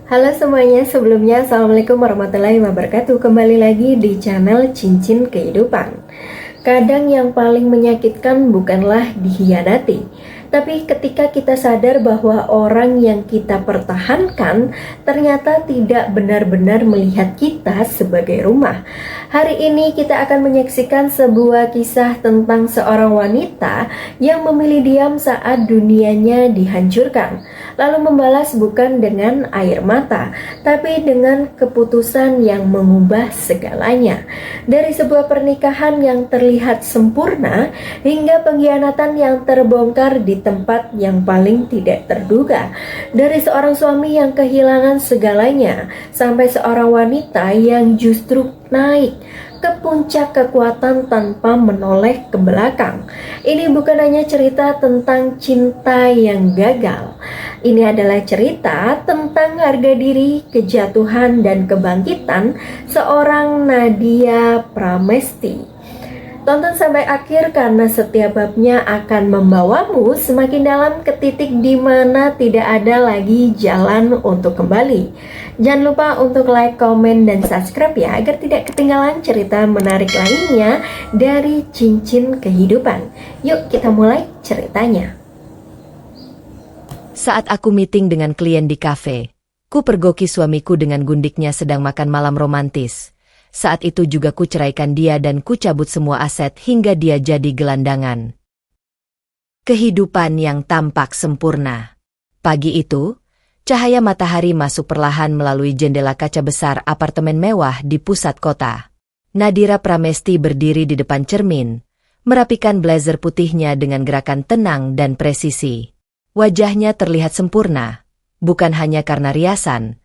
Halo semuanya, sebelumnya Assalamualaikum warahmatullahi wabarakatuh. Kembali lagi di channel Cincin Kehidupan. Kadang yang paling menyakitkan bukanlah dikhianati, tapi ketika kita sadar bahwa orang yang kita pertahankan ternyata tidak benar-benar melihat kita sebagai rumah. Hari ini kita akan menyaksikan sebuah kisah tentang seorang wanita yang memilih diam saat dunianya dihancurkan, lalu membalas bukan dengan air mata, tapi dengan keputusan yang mengubah segalanya. Dari sebuah pernikahan yang terlihat sempurna hingga pengkhianatan yang terbongkar di tempat yang paling tidak terduga. Dari seorang suami yang kehilangan segalanya sampai seorang wanita yang justru naik ke puncak kekuatan tanpa menoleh ke belakang. Ini bukan hanya cerita tentang cinta yang gagal. Ini adalah cerita tentang harga diri, kejatuhan, dan kebangkitan seorang Nadia Pramesti. Tonton sampai akhir karena setiap babnya akan membawamu semakin dalam ke titik di mana tidak ada lagi jalan untuk kembali. Jangan lupa untuk like, komen, dan subscribe ya agar tidak ketinggalan cerita menarik lainnya dari Cincin Kehidupan. Yuk kita mulai ceritanya. Saat aku meeting dengan klien di kafe, ku pergoki suamiku dengan gundiknya sedang makan malam romantis. Saat itu juga ku ceraikan dia dan ku cabut semua aset hingga dia jadi gelandangan. Kehidupan yang tampak sempurna. Pagi itu, cahaya matahari masuk perlahan melalui jendela kaca besar apartemen mewah di pusat kota. Nadira Pramesti berdiri di depan cermin, merapikan blazer putihnya dengan gerakan tenang dan presisi. Wajahnya terlihat sempurna, bukan hanya karena riasan,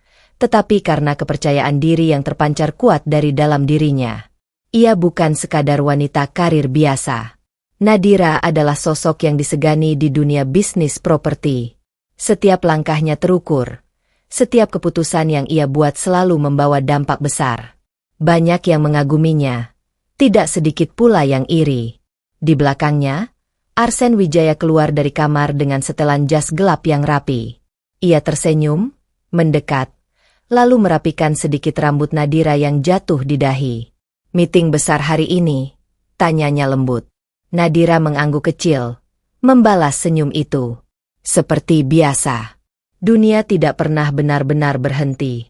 tetapi karena kepercayaan diri yang terpancar kuat dari dalam dirinya. Ia bukan sekadar wanita karir biasa. Nadira adalah sosok yang disegani di dunia bisnis properti. Setiap langkahnya terukur. Setiap keputusan yang ia buat selalu membawa dampak besar. Banyak yang mengaguminya. Tidak sedikit pula yang iri. Di belakangnya, Arsen Wijaya keluar dari kamar dengan setelan jas gelap yang rapi. Ia tersenyum, mendekat, lalu merapikan sedikit rambut Nadira yang jatuh di dahi. Meeting besar hari ini, tanyanya lembut. Nadira mengangguk kecil, membalas senyum itu. Seperti biasa, dunia tidak pernah benar-benar berhenti.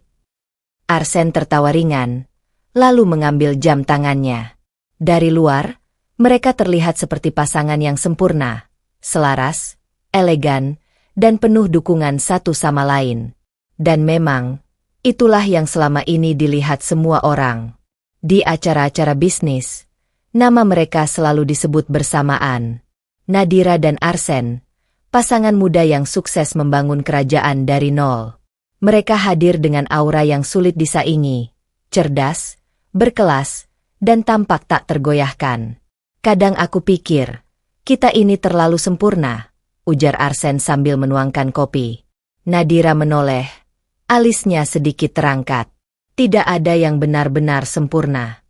Arsen tertawa ringan, lalu mengambil jam tangannya. Dari luar, mereka terlihat seperti pasangan yang sempurna, selaras, elegan, dan penuh dukungan satu sama lain. Dan memang, itulah yang selama ini dilihat semua orang. Di acara-acara bisnis, nama mereka selalu disebut bersamaan. Nadira dan Arsen, pasangan muda yang sukses membangun kerajaan dari nol. Mereka hadir dengan aura yang sulit disaingi, cerdas, berkelas, dan tampak tak tergoyahkan. Kadang aku pikir, kita ini terlalu sempurna, ujar Arsen sambil menuangkan kopi. Nadira menoleh. Alisnya sedikit terangkat. Tidak ada yang benar-benar sempurna.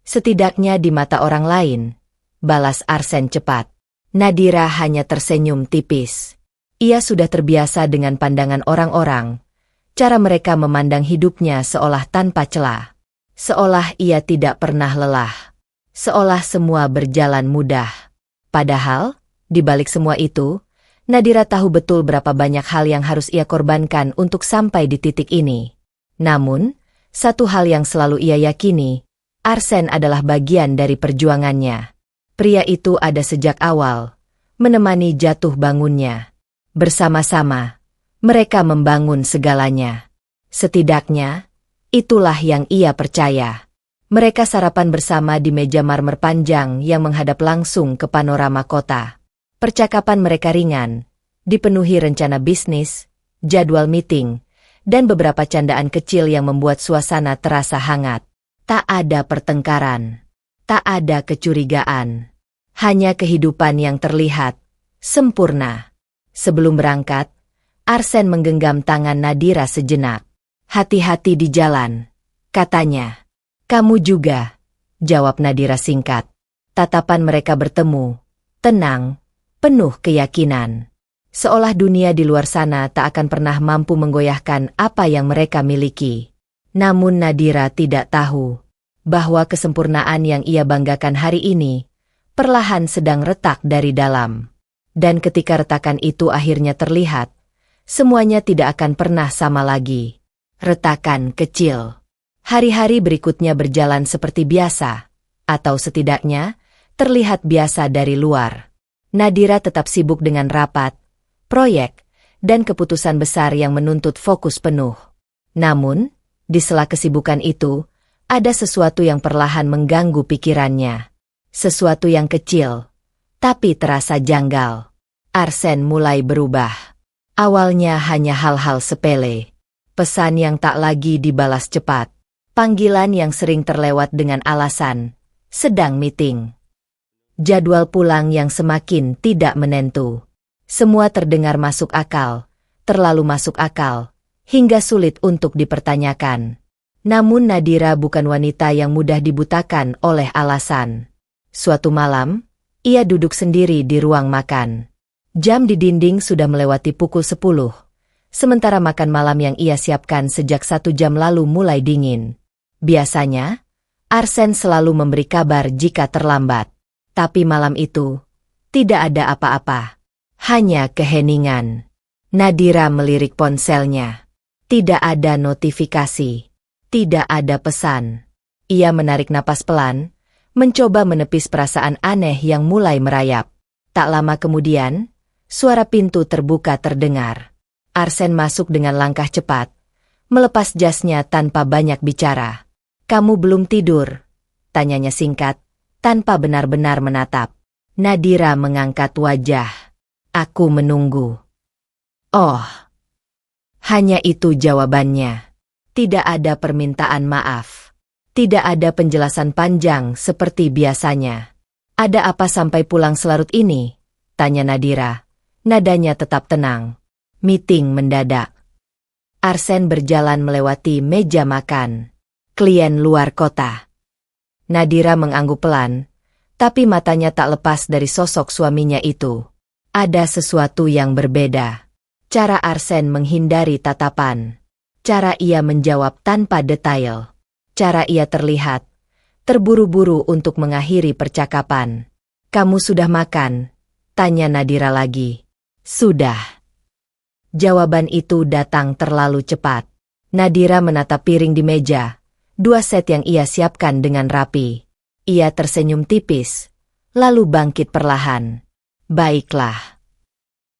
Setidaknya di mata orang lain, balas Arsen cepat. Nadira hanya tersenyum tipis. Ia sudah terbiasa dengan pandangan orang-orang. Cara mereka memandang hidupnya seolah tanpa celah. Seolah ia tidak pernah lelah. Seolah semua berjalan mudah. Padahal, di balik semua itu, Nadira tahu betul berapa banyak hal yang harus ia korbankan untuk sampai di titik ini. Namun, satu hal yang selalu ia yakini, Arsen adalah bagian dari perjuangannya. Pria itu ada sejak awal, menemani jatuh bangunnya. Bersama-sama, mereka membangun segalanya. Setidaknya, itulah yang ia percaya. Mereka sarapan bersama di meja marmer panjang yang menghadap langsung ke panorama kota. Percakapan mereka ringan, dipenuhi rencana bisnis, jadwal meeting, dan beberapa candaan kecil yang membuat suasana terasa hangat. Tak ada pertengkaran, tak ada kecurigaan, hanya kehidupan yang terlihat sempurna. Sebelum berangkat, Arsen menggenggam tangan Nadira sejenak. Hati-hati di jalan, katanya. Kamu juga, jawab Nadira singkat. Tatapan mereka bertemu, tenang, penuh keyakinan. Seolah dunia di luar sana tak akan pernah mampu menggoyahkan apa yang mereka miliki. Namun Nadira tidak tahu bahwa kesempurnaan yang ia banggakan hari ini perlahan sedang retak dari dalam. Dan ketika retakan itu akhirnya terlihat, semuanya tidak akan pernah sama lagi. Retakan kecil. Hari-hari berikutnya berjalan seperti biasa, atau setidaknya terlihat biasa dari luar. Nadira tetap sibuk dengan rapat, proyek, dan keputusan besar yang menuntut fokus penuh. Namun, di sela kesibukan itu, ada sesuatu yang perlahan mengganggu pikirannya. Sesuatu yang kecil, tapi terasa janggal. Arsen mulai berubah. Awalnya hanya hal-hal sepele. Pesan yang tak lagi dibalas cepat. Panggilan yang sering terlewat dengan alasan sedang meeting. Jadwal pulang yang semakin tidak menentu. Semua terdengar masuk akal, terlalu masuk akal, hingga sulit untuk dipertanyakan. Namun Nadira bukan wanita yang mudah dibutakan oleh alasan. Suatu malam, ia duduk sendiri di ruang makan. Jam di dinding sudah melewati pukul 10. Sementara makan malam yang ia siapkan sejak 1 jam lalu mulai dingin. Biasanya, Arsen selalu memberi kabar jika terlambat. Tapi malam itu, tidak ada apa-apa. Hanya keheningan. Nadira melirik ponselnya. Tidak ada notifikasi. Tidak ada pesan. Ia menarik napas pelan, mencoba menepis perasaan aneh yang mulai merayap. Tak lama kemudian, suara pintu terbuka terdengar. Arsen masuk dengan langkah cepat, melepas jasnya tanpa banyak bicara. "Kamu belum tidur?" tanyanya singkat, tanpa benar-benar menatap. Nadira mengangkat wajah. "Aku menunggu." Oh, hanya itu jawabannya. Tidak ada permintaan maaf. Tidak ada penjelasan panjang seperti biasanya. "Ada apa sampai pulang selarut ini?" tanya Nadira. Nadanya tetap tenang. Meeting mendadak. Arsen berjalan melewati meja makan. Klien luar kota. Nadira mengangguk pelan, tapi matanya tak lepas dari sosok suaminya itu. Ada sesuatu yang berbeda. Cara Arsen menghindari tatapan. Cara ia menjawab tanpa detail. Cara ia terlihat terburu-buru untuk mengakhiri percakapan. "Kamu sudah makan?" tanya Nadira lagi. "Sudah." Jawaban itu datang terlalu cepat. Nadira menatap piring di meja, 2 set yang ia siapkan dengan rapi. Ia tersenyum tipis, lalu bangkit perlahan. "Baiklah."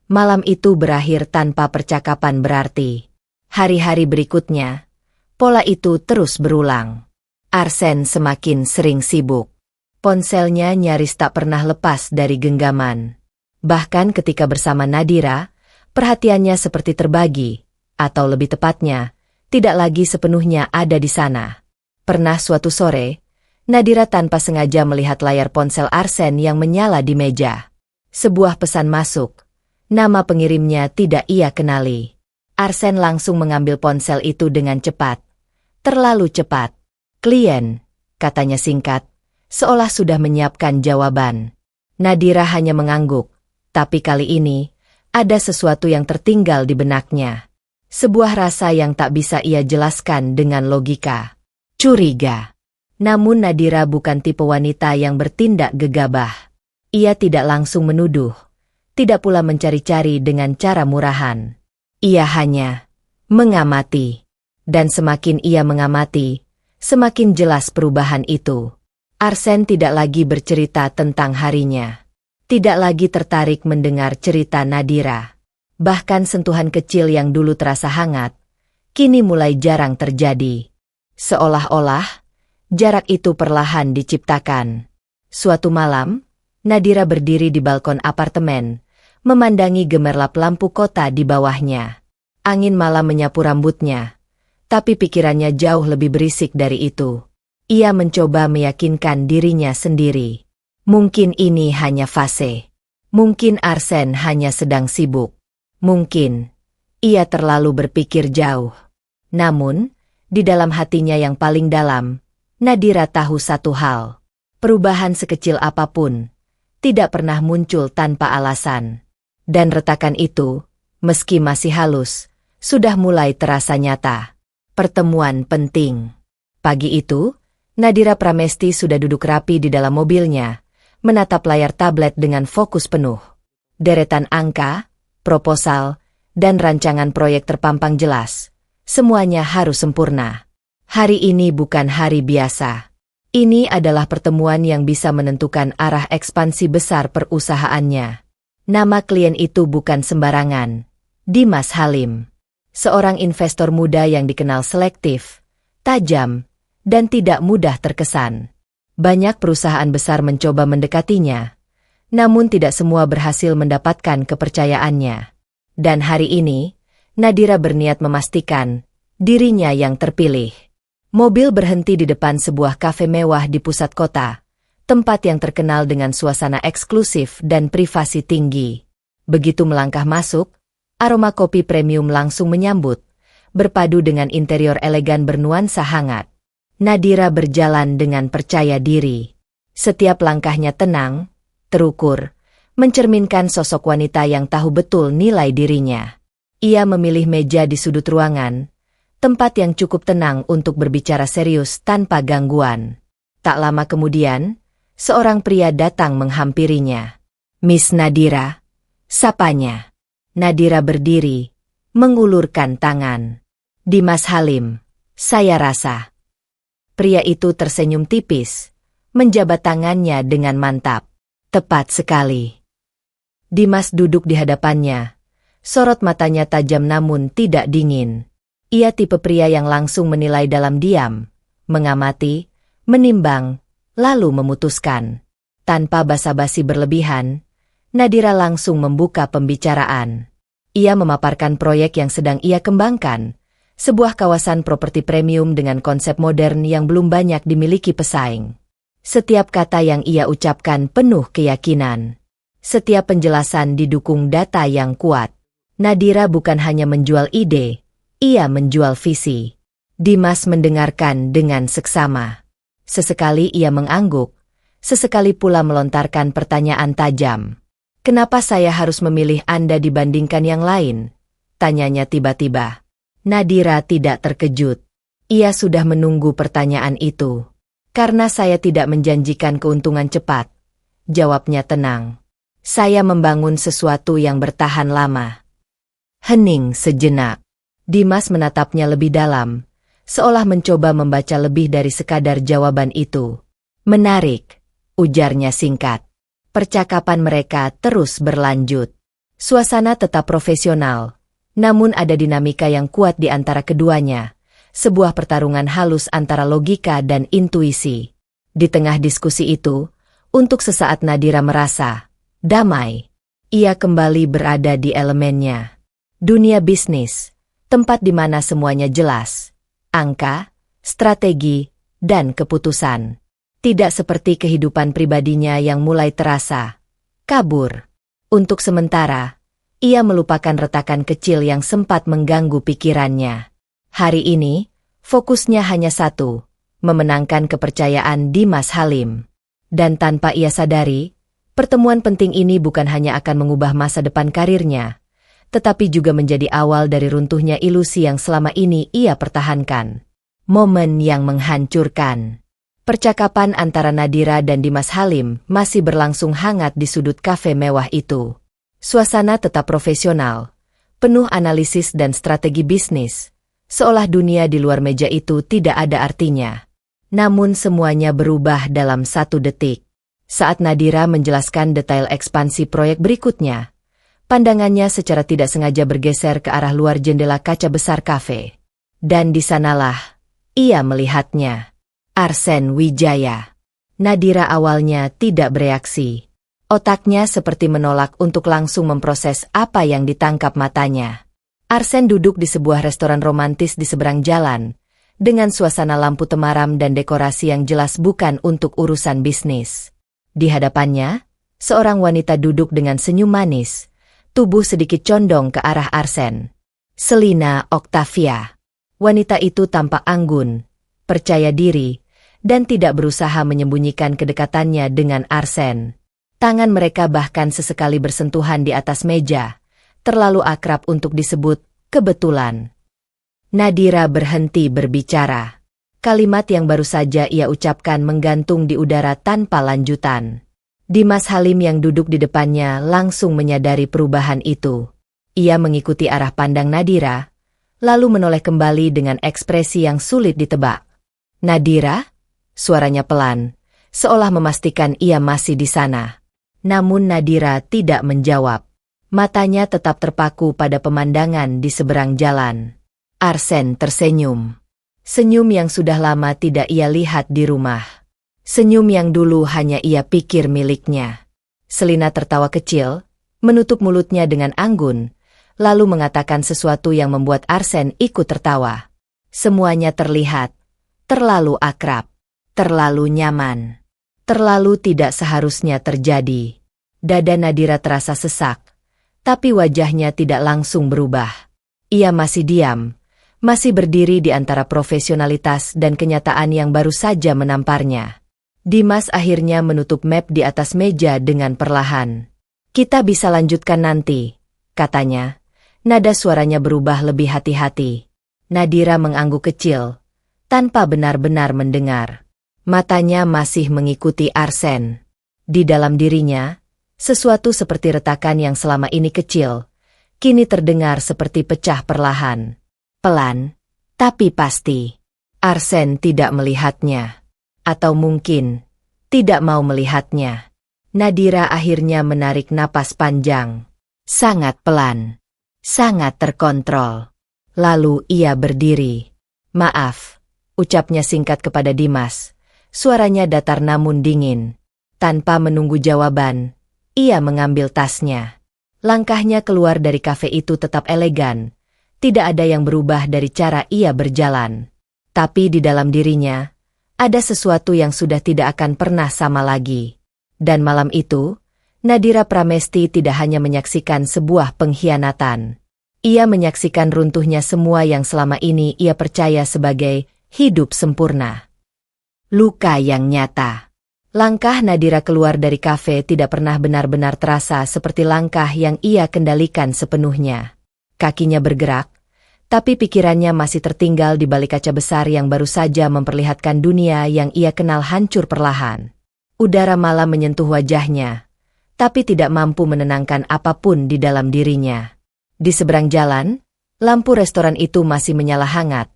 Malam itu berakhir tanpa percakapan berarti. Hari-hari berikutnya, pola itu terus berulang. Arsen semakin sering sibuk. Ponselnya nyaris tak pernah lepas dari genggaman. Bahkan ketika bersama Nadira, perhatiannya seperti terbagi, atau lebih tepatnya, tidak lagi sepenuhnya ada di sana. Pernah suatu sore, Nadira tanpa sengaja melihat layar ponsel Arsen yang menyala di meja. Sebuah pesan masuk. Nama pengirimnya tidak ia kenali. Arsen langsung mengambil ponsel itu dengan cepat. Terlalu cepat. "Klien," katanya singkat, seolah sudah menyiapkan jawaban. Nadira hanya mengangguk, tapi kali ini, ada sesuatu yang tertinggal di benaknya. Sebuah rasa yang tak bisa ia jelaskan dengan logika. Curiga. Namun Nadira bukan tipe wanita yang bertindak gegabah. Ia tidak langsung menuduh. Tidak pula mencari-cari dengan cara murahan. Ia hanya mengamati. Dan semakin ia mengamati, semakin jelas perubahan itu. Arsen tidak lagi bercerita tentang harinya. Tidak lagi tertarik mendengar cerita Nadira. Bahkan sentuhan kecil yang dulu terasa hangat, kini mulai jarang terjadi. Seolah-olah, jarak itu perlahan diciptakan. Suatu malam, Nadira berdiri di balkon apartemen, memandangi gemerlap lampu kota di bawahnya. Angin malam menyapu rambutnya, tapi pikirannya jauh lebih berisik dari itu. Ia mencoba meyakinkan dirinya sendiri. Mungkin ini hanya fase. Mungkin Arsen hanya sedang sibuk. Mungkin ia terlalu berpikir jauh. Namun, di dalam hatinya yang paling dalam, Nadira tahu satu hal. Perubahan sekecil apapun tidak pernah muncul tanpa alasan. Dan retakan itu, meski masih halus, sudah mulai terasa nyata. Pertemuan penting. Pagi itu, Nadira Pramesti sudah duduk rapi di dalam mobilnya, menatap layar tablet dengan fokus penuh. Deretan angka, proposal, dan rancangan proyek terpampang jelas. Semuanya harus sempurna. Hari ini bukan hari biasa. Ini adalah pertemuan yang bisa menentukan arah ekspansi besar perusahaannya. Nama klien itu bukan sembarangan. Dimas Halim. Seorang investor muda yang dikenal selektif, tajam, dan tidak mudah terkesan. Banyak perusahaan besar mencoba mendekatinya, namun tidak semua berhasil mendapatkan kepercayaannya. Dan hari ini, Nadira berniat memastikan dirinya yang terpilih. Mobil berhenti di depan sebuah kafe mewah di pusat kota, tempat yang terkenal dengan suasana eksklusif dan privasi tinggi. Begitu melangkah masuk, aroma kopi premium langsung menyambut, berpadu dengan interior elegan bernuansa hangat. Nadira berjalan dengan percaya diri. Setiap langkahnya tenang, terukur, mencerminkan sosok wanita yang tahu betul nilai dirinya. Ia memilih meja di sudut ruangan, tempat yang cukup tenang untuk berbicara serius tanpa gangguan. Tak lama kemudian, seorang pria datang menghampirinya. "Miss Nadira," sapanya. Nadira berdiri, mengulurkan tangan. "Dimas Halim, saya rasa." Pria itu tersenyum tipis, menjabat tangannya dengan mantap. "Tepat sekali." Dimas duduk di hadapannya. Sorot matanya tajam namun tidak dingin. Ia tipe pria yang langsung menilai dalam diam, mengamati, menimbang, lalu memutuskan. Tanpa basa-basi berlebihan, Nadira langsung membuka pembicaraan. Ia memaparkan proyek yang sedang ia kembangkan, sebuah kawasan properti premium dengan konsep modern yang belum banyak dimiliki pesaing. Setiap kata yang ia ucapkan penuh keyakinan. Setiap penjelasan didukung data yang kuat. Nadira bukan hanya menjual ide, ia menjual visi. Dimas mendengarkan dengan seksama. Sesekali ia mengangguk, sesekali pula melontarkan pertanyaan tajam. "Kenapa saya harus memilih Anda dibandingkan yang lain?" tanyanya tiba-tiba. Nadira tidak terkejut. Ia sudah menunggu pertanyaan itu. "Karena saya tidak menjanjikan keuntungan cepat," jawabnya tenang. "Saya membangun sesuatu yang bertahan lama." Hening sejenak. Dimas menatapnya lebih dalam, seolah mencoba membaca lebih dari sekadar jawaban itu. "Menarik," ujarnya singkat. Percakapan mereka terus berlanjut. Suasana tetap profesional. Namun ada dinamika yang kuat di antara keduanya, sebuah pertarungan halus antara logika dan intuisi. Di tengah diskusi itu, untuk sesaat Nadira merasa damai. Ia kembali berada di elemennya. Dunia bisnis, tempat di mana semuanya jelas. Angka, strategi, dan keputusan. Tidak seperti kehidupan pribadinya yang mulai terasa kabur. Untuk sementara, ia melupakan retakan kecil yang sempat mengganggu pikirannya. Hari ini, fokusnya hanya satu, memenangkan kepercayaan Dimas Halim. Dan tanpa ia sadari, pertemuan penting ini bukan hanya akan mengubah masa depan karirnya, tetapi juga menjadi awal dari runtuhnya ilusi yang selama ini ia pertahankan. Momen yang menghancurkan. Percakapan antara Nadira dan Dimas Halim masih berlangsung hangat di sudut kafe mewah itu. Suasana tetap profesional, penuh analisis dan strategi bisnis, seolah dunia di luar meja itu tidak ada artinya. Namun semuanya berubah dalam 1 detik. Saat Nadira menjelaskan detail ekspansi proyek berikutnya, pandangannya secara tidak sengaja bergeser ke arah luar jendela kaca besar kafe. Dan di sanalah ia melihatnya. Arsen Wijaya. Nadira awalnya tidak bereaksi. Otaknya seperti menolak untuk langsung memproses apa yang ditangkap matanya. Arsen duduk di sebuah restoran romantis di seberang jalan, dengan suasana lampu temaram dan dekorasi yang jelas bukan untuk urusan bisnis. Di hadapannya, seorang wanita duduk dengan senyum manis, tubuh sedikit condong ke arah Arsen. Selina Octavia. Wanita itu tampak anggun, percaya diri, dan tidak berusaha menyembunyikan kedekatannya dengan Arsen. Tangan mereka bahkan sesekali bersentuhan di atas meja, terlalu akrab untuk disebut kebetulan. Nadira berhenti berbicara. Kalimat yang baru saja ia ucapkan menggantung di udara tanpa lanjutan. Dimas Halim yang duduk di depannya langsung menyadari perubahan itu. Ia mengikuti arah pandang Nadira, lalu menoleh kembali dengan ekspresi yang sulit ditebak. "Nadira?" Suaranya pelan, seolah memastikan ia masih di sana. Namun Nadira tidak menjawab. Matanya tetap terpaku pada pemandangan di seberang jalan. Arsen tersenyum. Senyum yang sudah lama tidak ia lihat di rumah. Senyum yang dulu hanya ia pikir miliknya. Selina tertawa kecil, menutup mulutnya dengan anggun, lalu mengatakan sesuatu yang membuat Arsen ikut tertawa. Semuanya terlihat terlalu akrab, terlalu nyaman. Terlalu tidak seharusnya terjadi. Dada Nadira terasa sesak, tapi wajahnya tidak langsung berubah. Ia masih diam, masih berdiri di antara profesionalitas dan kenyataan yang baru saja menamparnya. Dimas akhirnya menutup map di atas meja dengan perlahan. "Kita bisa lanjutkan nanti," katanya. Nada suaranya berubah lebih hati-hati. Nadira mengangguk kecil, tanpa benar-benar mendengar. Matanya masih mengikuti Arsen. Di dalam dirinya, sesuatu seperti retakan yang selama ini kecil, kini terdengar seperti pecah perlahan. Pelan, tapi pasti. Arsen tidak melihatnya. Atau mungkin, tidak mau melihatnya. Nadira akhirnya menarik napas panjang. Sangat pelan. Sangat terkontrol. Lalu ia berdiri. "Maaf," ucapnya singkat kepada Dimas. Suaranya datar namun dingin. Tanpa menunggu jawaban, ia mengambil tasnya. Langkahnya keluar dari kafe itu tetap elegan. Tidak ada yang berubah dari cara ia berjalan. Tapi di dalam dirinya, ada sesuatu yang sudah tidak akan pernah sama lagi. Dan malam itu, Nadira Pramesti tidak hanya menyaksikan sebuah pengkhianatan. Ia menyaksikan runtuhnya semua yang selama ini ia percaya sebagai hidup sempurna. Luka yang nyata. Langkah Nadira keluar dari kafe tidak pernah benar-benar terasa seperti langkah yang ia kendalikan sepenuhnya. Kakinya bergerak, tapi pikirannya masih tertinggal di balik kaca besar yang baru saja memperlihatkan dunia yang ia kenal hancur perlahan. Udara malam menyentuh wajahnya, tapi tidak mampu menenangkan apapun di dalam dirinya. Di seberang jalan, lampu restoran itu masih menyala hangat.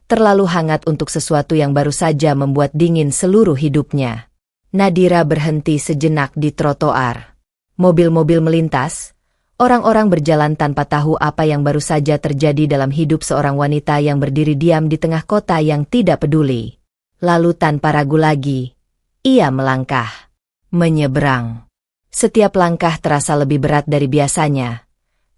Terlalu hangat untuk sesuatu yang baru saja membuat dingin seluruh hidupnya. Nadira berhenti sejenak di trotoar. Mobil-mobil melintas, orang-orang berjalan tanpa tahu apa yang baru saja terjadi dalam hidup seorang wanita yang berdiri diam di tengah kota yang tidak peduli. Lalu tanpa ragu lagi, ia melangkah, menyeberang. Setiap langkah terasa lebih berat dari biasanya,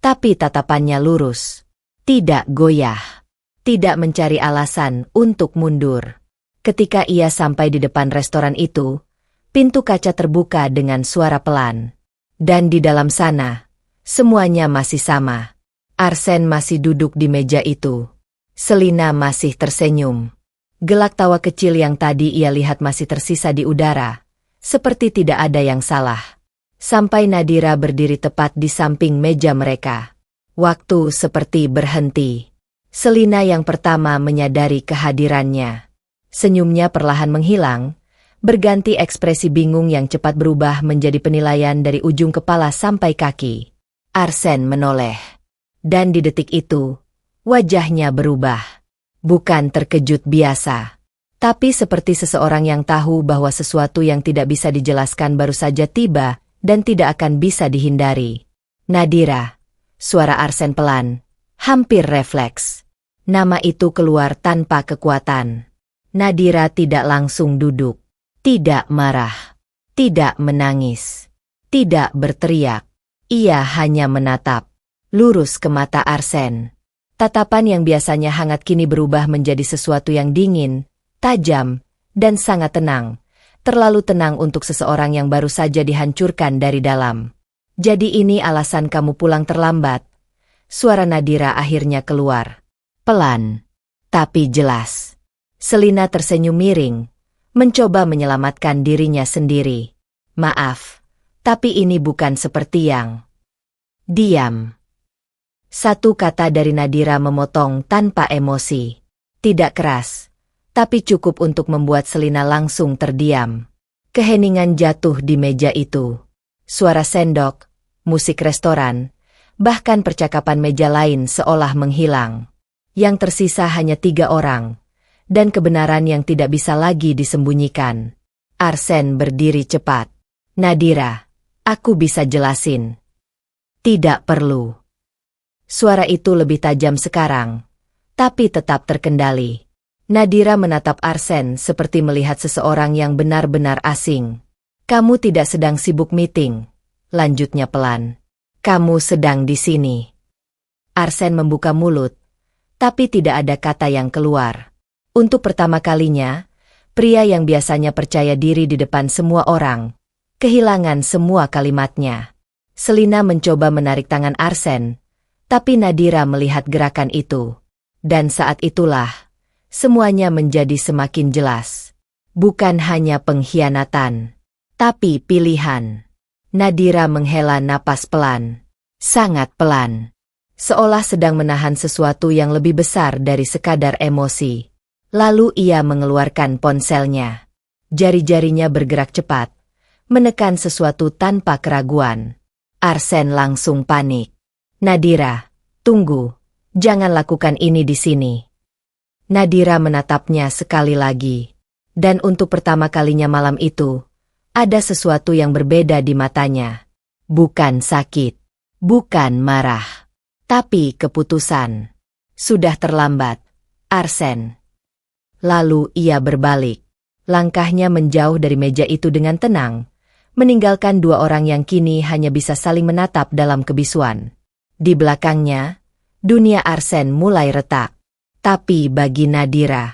tapi tatapannya lurus, tidak goyah. Tidak mencari alasan untuk mundur. Ketika ia sampai di depan restoran itu, pintu kaca terbuka dengan suara pelan. Dan di dalam sana, semuanya masih sama. Arsen masih duduk di meja itu. Selina masih tersenyum. Gelak tawa kecil yang tadi ia lihat masih tersisa di udara, seperti tidak ada yang salah. Sampai Nadira berdiri tepat di samping meja mereka. Waktu seperti berhenti. Selina yang pertama menyadari kehadirannya. Senyumnya perlahan menghilang, berganti ekspresi bingung yang cepat berubah menjadi penilaian dari ujung kepala sampai kaki. Arsen menoleh. Dan di detik itu, wajahnya berubah. Bukan terkejut biasa, tapi seperti seseorang yang tahu bahwa sesuatu yang tidak bisa dijelaskan baru saja tiba dan tidak akan bisa dihindari. "Nadira," suara Arsen pelan, hampir refleks. Nama itu keluar tanpa kekuatan. Nadira tidak langsung duduk, tidak marah, tidak menangis, tidak berteriak. Ia hanya menatap, lurus ke mata Arsen. Tatapan yang biasanya hangat kini berubah menjadi sesuatu yang dingin, tajam, dan sangat tenang. Terlalu tenang untuk seseorang yang baru saja dihancurkan dari dalam. "Jadi ini alasan kamu pulang terlambat?" Suara Nadira akhirnya keluar. Pelan, tapi jelas. Selina tersenyum miring, mencoba menyelamatkan dirinya sendiri. "Maaf, Tapi ini bukan seperti yang... Diam. Satu kata dari Nadira memotong tanpa emosi. Tidak keras, tapi cukup untuk membuat Selina langsung terdiam. Keheningan jatuh di meja itu. Suara sendok, musik restoran, bahkan percakapan meja lain seolah menghilang. Yang tersisa hanya 3 orang, dan kebenaran yang tidak bisa lagi disembunyikan. Arsen berdiri cepat. Nadira, aku bisa jelasin. Tidak perlu. Suara itu lebih tajam sekarang, tapi tetap terkendali. Nadira menatap Arsen seperti melihat seseorang yang benar-benar asing. Kamu tidak sedang sibuk meeting, lanjutnya pelan. Kamu sedang di sini. Arsen membuka mulut, tapi tidak ada kata yang keluar. Untuk pertama kalinya, pria yang biasanya percaya diri di depan semua orang, kehilangan semua kalimatnya. Selina mencoba menarik tangan Arsen, tapi Nadira melihat gerakan itu. Dan saat itulah, semuanya menjadi semakin jelas. Bukan hanya pengkhianatan, tapi pilihan. Nadira menghela napas pelan, sangat pelan. Seolah sedang menahan sesuatu yang lebih besar dari sekadar emosi. Lalu ia mengeluarkan ponselnya. Jari-jarinya bergerak cepat, menekan sesuatu tanpa keraguan. Arsen langsung panik. Nadira, tunggu, jangan lakukan ini di sini. Nadira menatapnya sekali lagi. Dan untuk pertama kalinya malam itu, ada sesuatu yang berbeda di matanya. Bukan sakit, bukan marah. Tapi keputusan. Sudah terlambat, Arsen. Lalu ia berbalik. Langkahnya menjauh dari meja itu dengan tenang, meninggalkan 2 orang yang kini hanya bisa saling menatap dalam kebisuan. Di belakangnya, dunia Arsen mulai retak. Tapi bagi Nadira,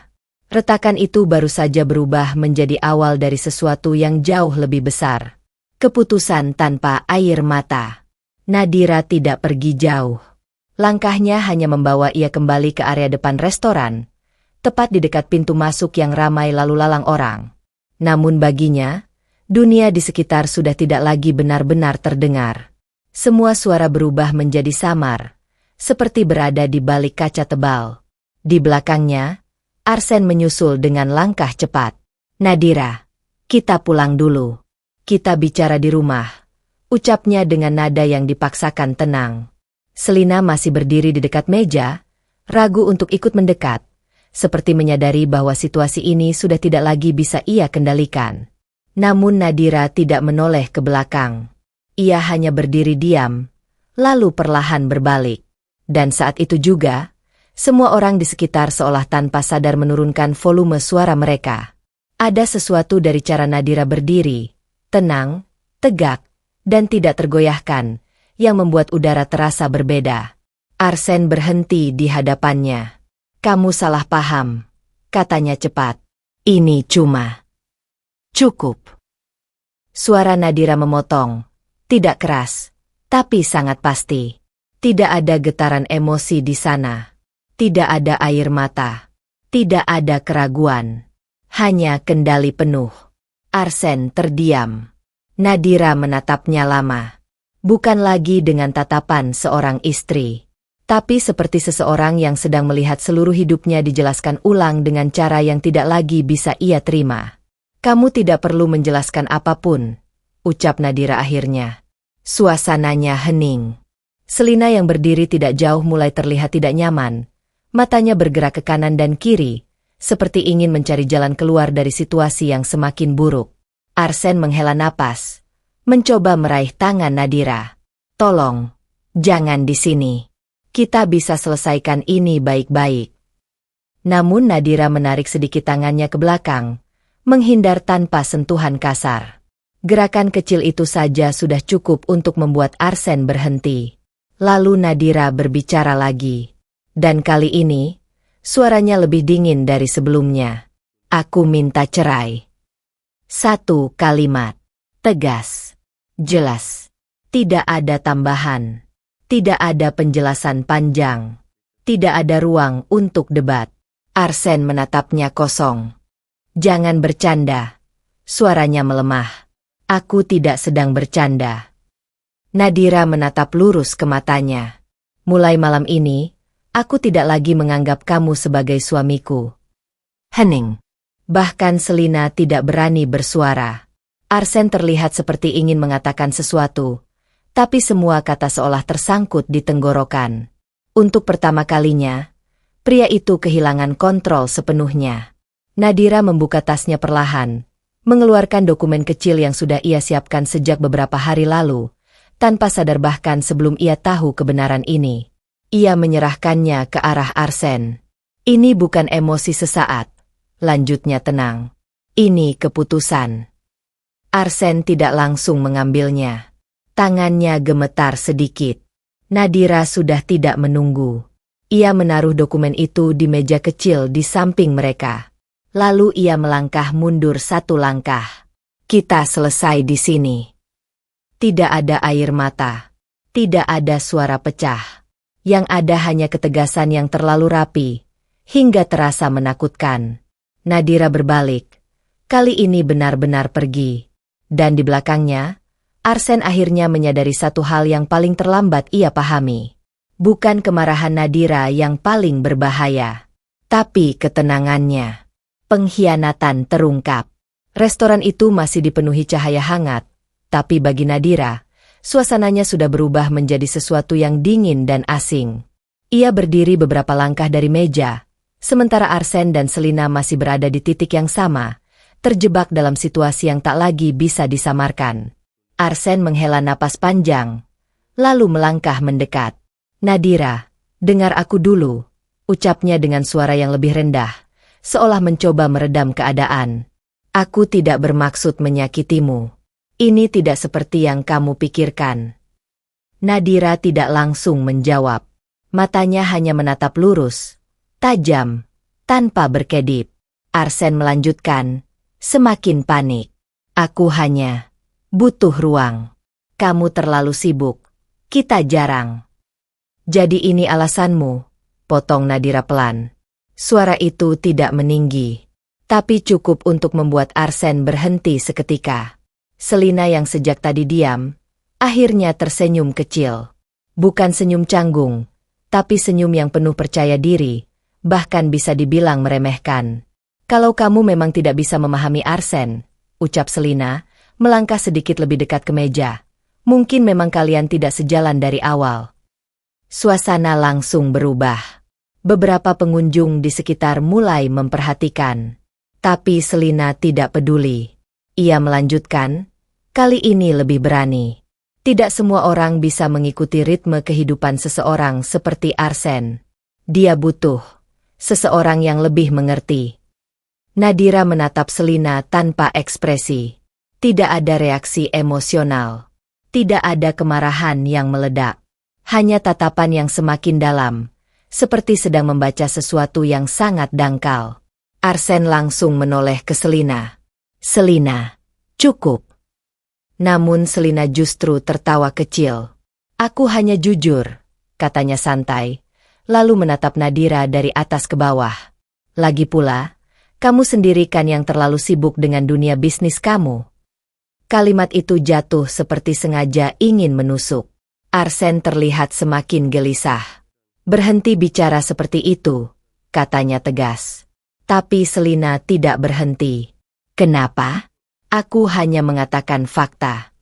retakan itu baru saja berubah menjadi awal dari sesuatu yang jauh lebih besar. Keputusan tanpa air mata. Nadira tidak pergi jauh. Langkahnya hanya membawa ia kembali ke area depan restoran, tepat di dekat pintu masuk yang ramai lalu lalang orang. Namun baginya, dunia di sekitar sudah tidak lagi benar-benar terdengar. Semua suara berubah menjadi samar, seperti berada di balik kaca tebal. Di belakangnya, Arsen menyusul dengan langkah cepat. Nadira, kita pulang dulu. Kita bicara di rumah, ucapnya dengan nada yang dipaksakan tenang. Selina masih berdiri di dekat meja, ragu untuk ikut mendekat, seperti menyadari bahwa situasi ini sudah tidak lagi bisa ia kendalikan. Namun Nadira tidak menoleh ke belakang. Ia hanya berdiri diam, lalu perlahan berbalik. Dan saat itu juga, semua orang di sekitar seolah tanpa sadar menurunkan volume suara mereka. Ada sesuatu dari cara Nadira berdiri, tenang, tegak, dan tidak tergoyahkan, yang membuat udara terasa berbeda. Arsen berhenti di hadapannya. Kamu salah paham, katanya cepat. Ini cuma... Cukup. Suara Nadira memotong. Tidak keras, tapi sangat pasti. Tidak ada getaran emosi di sana. Tidak ada air mata. Tidak ada keraguan. Hanya kendali penuh. Arsen terdiam. Nadira menatapnya lama. Bukan lagi dengan tatapan seorang istri, tapi seperti seseorang yang sedang melihat seluruh hidupnya dijelaskan ulang dengan cara yang tidak lagi bisa ia terima. Kamu tidak perlu menjelaskan apapun, ucap Nadira akhirnya. Suasananya hening. Selina yang berdiri tidak jauh mulai terlihat tidak nyaman. Matanya bergerak ke kanan dan kiri, seperti ingin mencari jalan keluar dari situasi yang semakin buruk. Arsen menghela napas, mencoba meraih tangan Nadira. Tolong, jangan di sini. Kita bisa selesaikan ini baik-baik. Namun Nadira menarik sedikit tangannya ke belakang, menghindar tanpa sentuhan kasar. Gerakan kecil itu saja sudah cukup untuk membuat Arsen berhenti. Lalu Nadira berbicara lagi. Dan kali ini, suaranya lebih dingin dari sebelumnya. Aku minta cerai. Satu kalimat. Tegas. Jelas. Tidak ada tambahan. Tidak ada penjelasan panjang. Tidak ada ruang untuk debat. Arsen menatapnya kosong. Jangan bercanda. Suaranya melemah. Aku tidak sedang bercanda. Nadira menatap lurus ke matanya. Mulai malam ini, aku tidak lagi menganggap kamu sebagai suamiku. Hening. Bahkan Selina tidak berani bersuara. Arsen terlihat seperti ingin mengatakan sesuatu, tapi semua kata seolah tersangkut di tenggorokan. Untuk pertama kalinya, pria itu kehilangan kontrol sepenuhnya. Nadira membuka tasnya perlahan, mengeluarkan dokumen kecil yang sudah ia siapkan sejak beberapa hari lalu, tanpa sadar bahkan sebelum ia tahu kebenaran ini. Ia menyerahkannya ke arah Arsen. Ini bukan emosi sesaat, lanjutnya tenang. Ini keputusan. Arsen tidak langsung mengambilnya. Tangannya gemetar sedikit. Nadira sudah tidak menunggu. Ia menaruh dokumen itu di meja kecil di samping mereka. Lalu ia melangkah mundur satu langkah. Kita selesai di sini. Tidak ada air mata. Tidak ada suara pecah. Yang ada hanya ketegasan yang terlalu rapi, hingga terasa menakutkan. Nadira berbalik. Kali ini benar-benar pergi. Dan di belakangnya, Arsen akhirnya menyadari satu hal yang paling terlambat ia pahami. Bukan kemarahan Nadira yang paling berbahaya, tapi ketenangannya. Pengkhianatan terungkap. Restoran itu masih dipenuhi cahaya hangat, tapi bagi Nadira, suasananya sudah berubah menjadi sesuatu yang dingin dan asing. Ia berdiri beberapa langkah dari meja, sementara Arsen dan Selina masih berada di titik yang sama, terjebak dalam situasi yang tak lagi bisa disamarkan. Arsen menghela napas panjang, lalu melangkah mendekat. Nadira, dengar aku dulu, ucapnya dengan suara yang lebih rendah, seolah mencoba meredam keadaan. Aku tidak bermaksud menyakitimu. Ini tidak seperti yang kamu pikirkan. Nadira tidak langsung menjawab. Matanya hanya menatap lurus, tajam, tanpa berkedip. Arsen melanjutkan, semakin panik. Aku hanya butuh ruang. Kamu terlalu sibuk. Kita jarang. Jadi ini alasanmu, potong Nadira pelan. Suara itu tidak meninggi, tapi cukup untuk membuat Arsen berhenti seketika. Selina yang sejak tadi diam, akhirnya tersenyum kecil. Bukan senyum canggung, tapi senyum yang penuh percaya diri, bahkan bisa dibilang meremehkan. Kalau kamu memang tidak bisa memahami Arsen, ucap Selina, melangkah sedikit lebih dekat ke meja. Mungkin memang kalian tidak sejalan dari awal. Suasana langsung berubah. Beberapa pengunjung di sekitar mulai memperhatikan. Tapi Selina tidak peduli. Ia melanjutkan, kali ini lebih berani. Tidak semua orang bisa mengikuti ritme kehidupan seseorang seperti Arsen. Dia butuh seseorang yang lebih mengerti. Nadira menatap Selina tanpa ekspresi. Tidak ada reaksi emosional. Tidak ada kemarahan yang meledak. Hanya tatapan yang semakin dalam, seperti sedang membaca sesuatu yang sangat dangkal. Arsen langsung menoleh ke Selina. Selina, cukup. Namun Selina justru tertawa kecil. Aku hanya jujur, katanya santai, lalu menatap Nadira dari atas ke bawah. Lagi pula, kamu sendiri kan yang terlalu sibuk dengan dunia bisnis kamu. Kalimat itu jatuh seperti sengaja ingin menusuk. Arsen terlihat semakin gelisah. Berhenti bicara seperti itu, katanya tegas. Tapi Selina tidak berhenti. Kenapa? Aku hanya mengatakan fakta.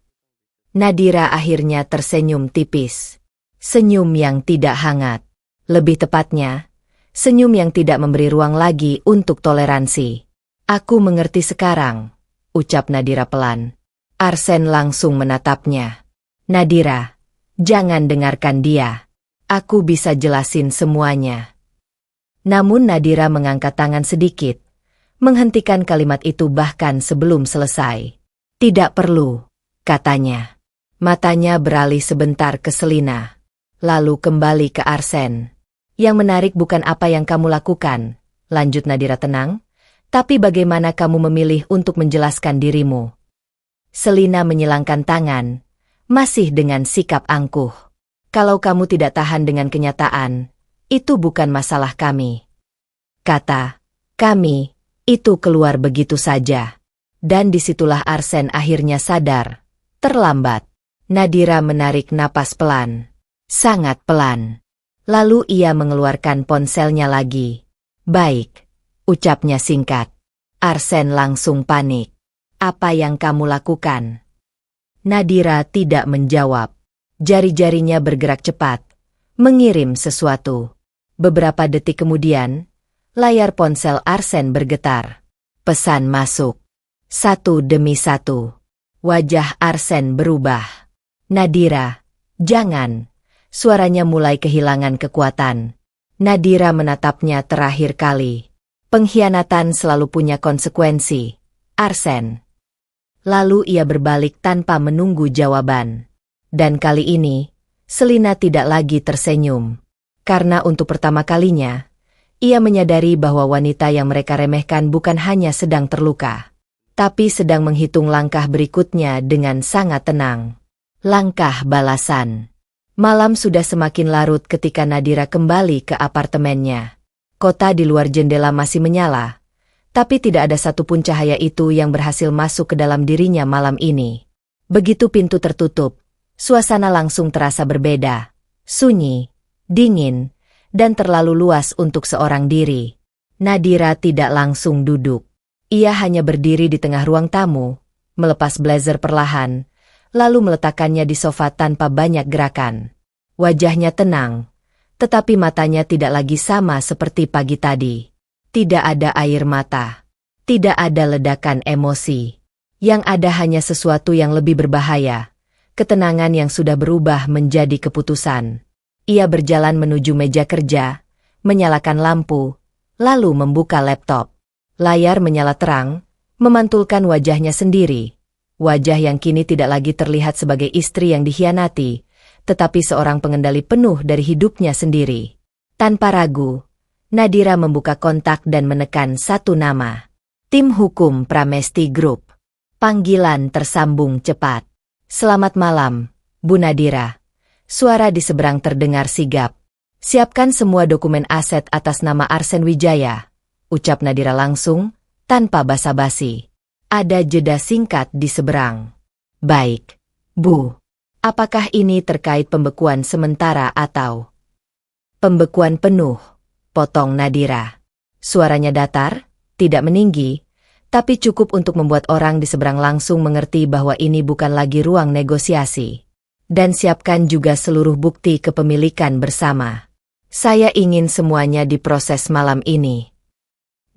Nadira akhirnya tersenyum tipis. Senyum yang tidak hangat. Lebih tepatnya, senyum yang tidak memberi ruang lagi untuk toleransi. Aku mengerti sekarang, ucap Nadira pelan. Arsen langsung menatapnya. Nadira, jangan dengarkan dia. Aku bisa jelasin semuanya. Namun Nadira mengangkat tangan sedikit, menghentikan kalimat itu bahkan sebelum selesai. Tidak perlu, katanya. Matanya beralih sebentar ke Selina, lalu kembali ke Arsen. Yang menarik bukan apa yang kamu lakukan, lanjut Nadira tenang, tapi bagaimana kamu memilih untuk menjelaskan dirimu. Selina menyilangkan tangan, masih dengan sikap angkuh. Kalau kamu tidak tahan dengan kenyataan, itu bukan masalah kami. Kata, kami, itu keluar begitu saja. Dan disitulah Arsen akhirnya sadar. Terlambat. Nadira menarik napas pelan. Sangat pelan. Lalu ia mengeluarkan ponselnya lagi. Baik, ucapnya singkat. Arsen langsung panik. Apa yang kamu lakukan? Nadira tidak menjawab. Jari-jarinya bergerak cepat, mengirim sesuatu. Beberapa detik kemudian, layar ponsel Arsen bergetar. Pesan masuk. Satu demi satu. Wajah Arsen berubah. Nadira, jangan. Suaranya mulai kehilangan kekuatan. Nadira menatapnya terakhir kali. Pengkhianatan selalu punya konsekuensi. Arsen. Lalu ia berbalik tanpa menunggu jawaban. Dan kali ini, Selina tidak lagi tersenyum. Karena untuk pertama kalinya, ia menyadari bahwa wanita yang mereka remehkan bukan hanya sedang terluka, tapi sedang menghitung langkah berikutnya dengan sangat tenang. Langkah balasan. Malam sudah semakin larut ketika Nadira kembali ke apartemennya. Kota di luar jendela masih menyala, tapi tidak ada satupun cahaya itu yang berhasil masuk ke dalam dirinya malam ini. Begitu pintu tertutup, suasana langsung terasa berbeda, sunyi, dingin, dan terlalu luas untuk seorang diri. Nadira tidak langsung duduk. Ia hanya berdiri di tengah ruang tamu, melepas blazer perlahan, lalu meletakkannya di sofa tanpa banyak gerakan. Wajahnya tenang, tetapi matanya tidak lagi sama seperti pagi tadi. Tidak ada air mata. Tidak ada ledakan emosi. Yang ada hanya sesuatu yang lebih berbahaya. Ketenangan yang sudah berubah menjadi keputusan. Ia berjalan menuju meja kerja, menyalakan lampu, lalu membuka laptop. Layar menyala terang, memantulkan wajahnya sendiri. Wajah yang kini tidak lagi terlihat sebagai istri yang dikhianati, tetapi seorang pengendali penuh dari hidupnya sendiri. Tanpa ragu, Nadira membuka kontak dan menekan satu nama. Tim Hukum Pramesti Group. Panggilan tersambung cepat. Selamat malam, Bu Nadira. Suara di seberang terdengar sigap. Siapkan semua dokumen aset atas nama Arsen Wijaya, ucap Nadira langsung, tanpa basa-basi. Ada jeda singkat di seberang. Baik, Bu. Apakah ini terkait pembekuan sementara atau pembekuan penuh? Potong Nadira. Suaranya datar, tidak meninggi, tapi cukup untuk membuat orang di seberang langsung mengerti bahwa ini bukan lagi ruang negosiasi. Dan siapkan juga seluruh bukti kepemilikan bersama. Saya ingin semuanya diproses malam ini.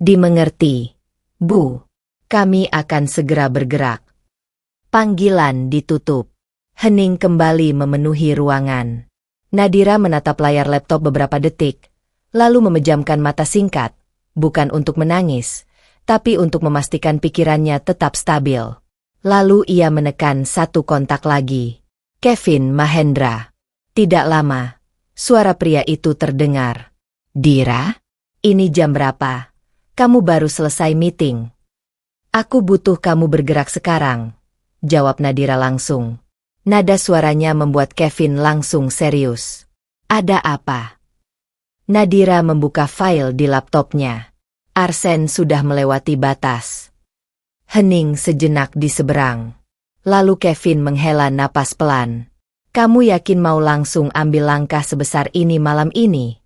Dimengerti, Bu. Kami akan segera bergerak. Panggilan ditutup. Hening kembali memenuhi ruangan. Nadira menatap layar laptop beberapa detik, lalu memejamkan mata singkat, bukan untuk menangis, tapi untuk memastikan pikirannya tetap stabil. Lalu ia menekan satu kontak lagi. Kevin Mahendra. Tidak lama, suara pria itu terdengar. Dira? Ini jam berapa? Kamu baru selesai meeting. Aku butuh kamu bergerak sekarang, jawab Nadira langsung. Nada suaranya membuat Kevin langsung serius. Ada apa? Nadira membuka file di laptopnya. Arsen sudah melewati batas. Hening sejenak di seberang. Lalu Kevin menghela napas pelan. Kamu yakin mau langsung ambil langkah sebesar ini malam ini?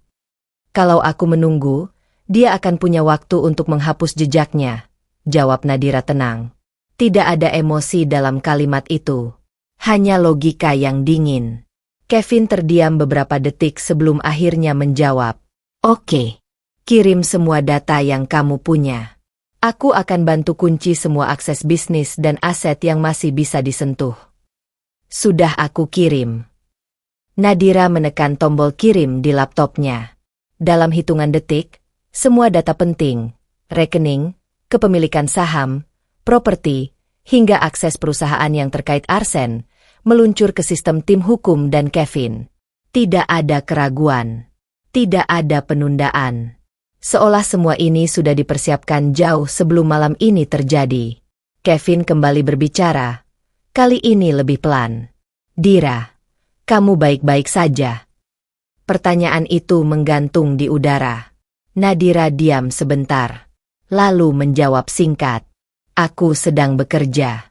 Kalau aku menunggu, dia akan punya waktu untuk menghapus jejaknya, jawab Nadira tenang. Tidak ada emosi dalam kalimat itu. Hanya logika yang dingin. Kevin terdiam beberapa detik sebelum akhirnya menjawab. Oke. Kirim semua data yang kamu punya. Aku akan bantu kunci semua akses bisnis dan aset yang masih bisa disentuh. Sudah aku kirim. Nadira menekan tombol kirim di laptopnya. Dalam hitungan detik, semua data penting, rekening, kepemilikan saham, properti, hingga akses perusahaan yang terkait Arsen, meluncur ke sistem tim hukum dan Kevin. Tidak ada keraguan. Tidak ada penundaan. Seolah semua ini sudah dipersiapkan jauh sebelum malam ini terjadi. Kevin kembali berbicara. Kali ini lebih pelan. Dira, kamu baik-baik saja? Pertanyaan itu menggantung di udara. Nadira diam sebentar. Lalu menjawab singkat. Aku sedang bekerja.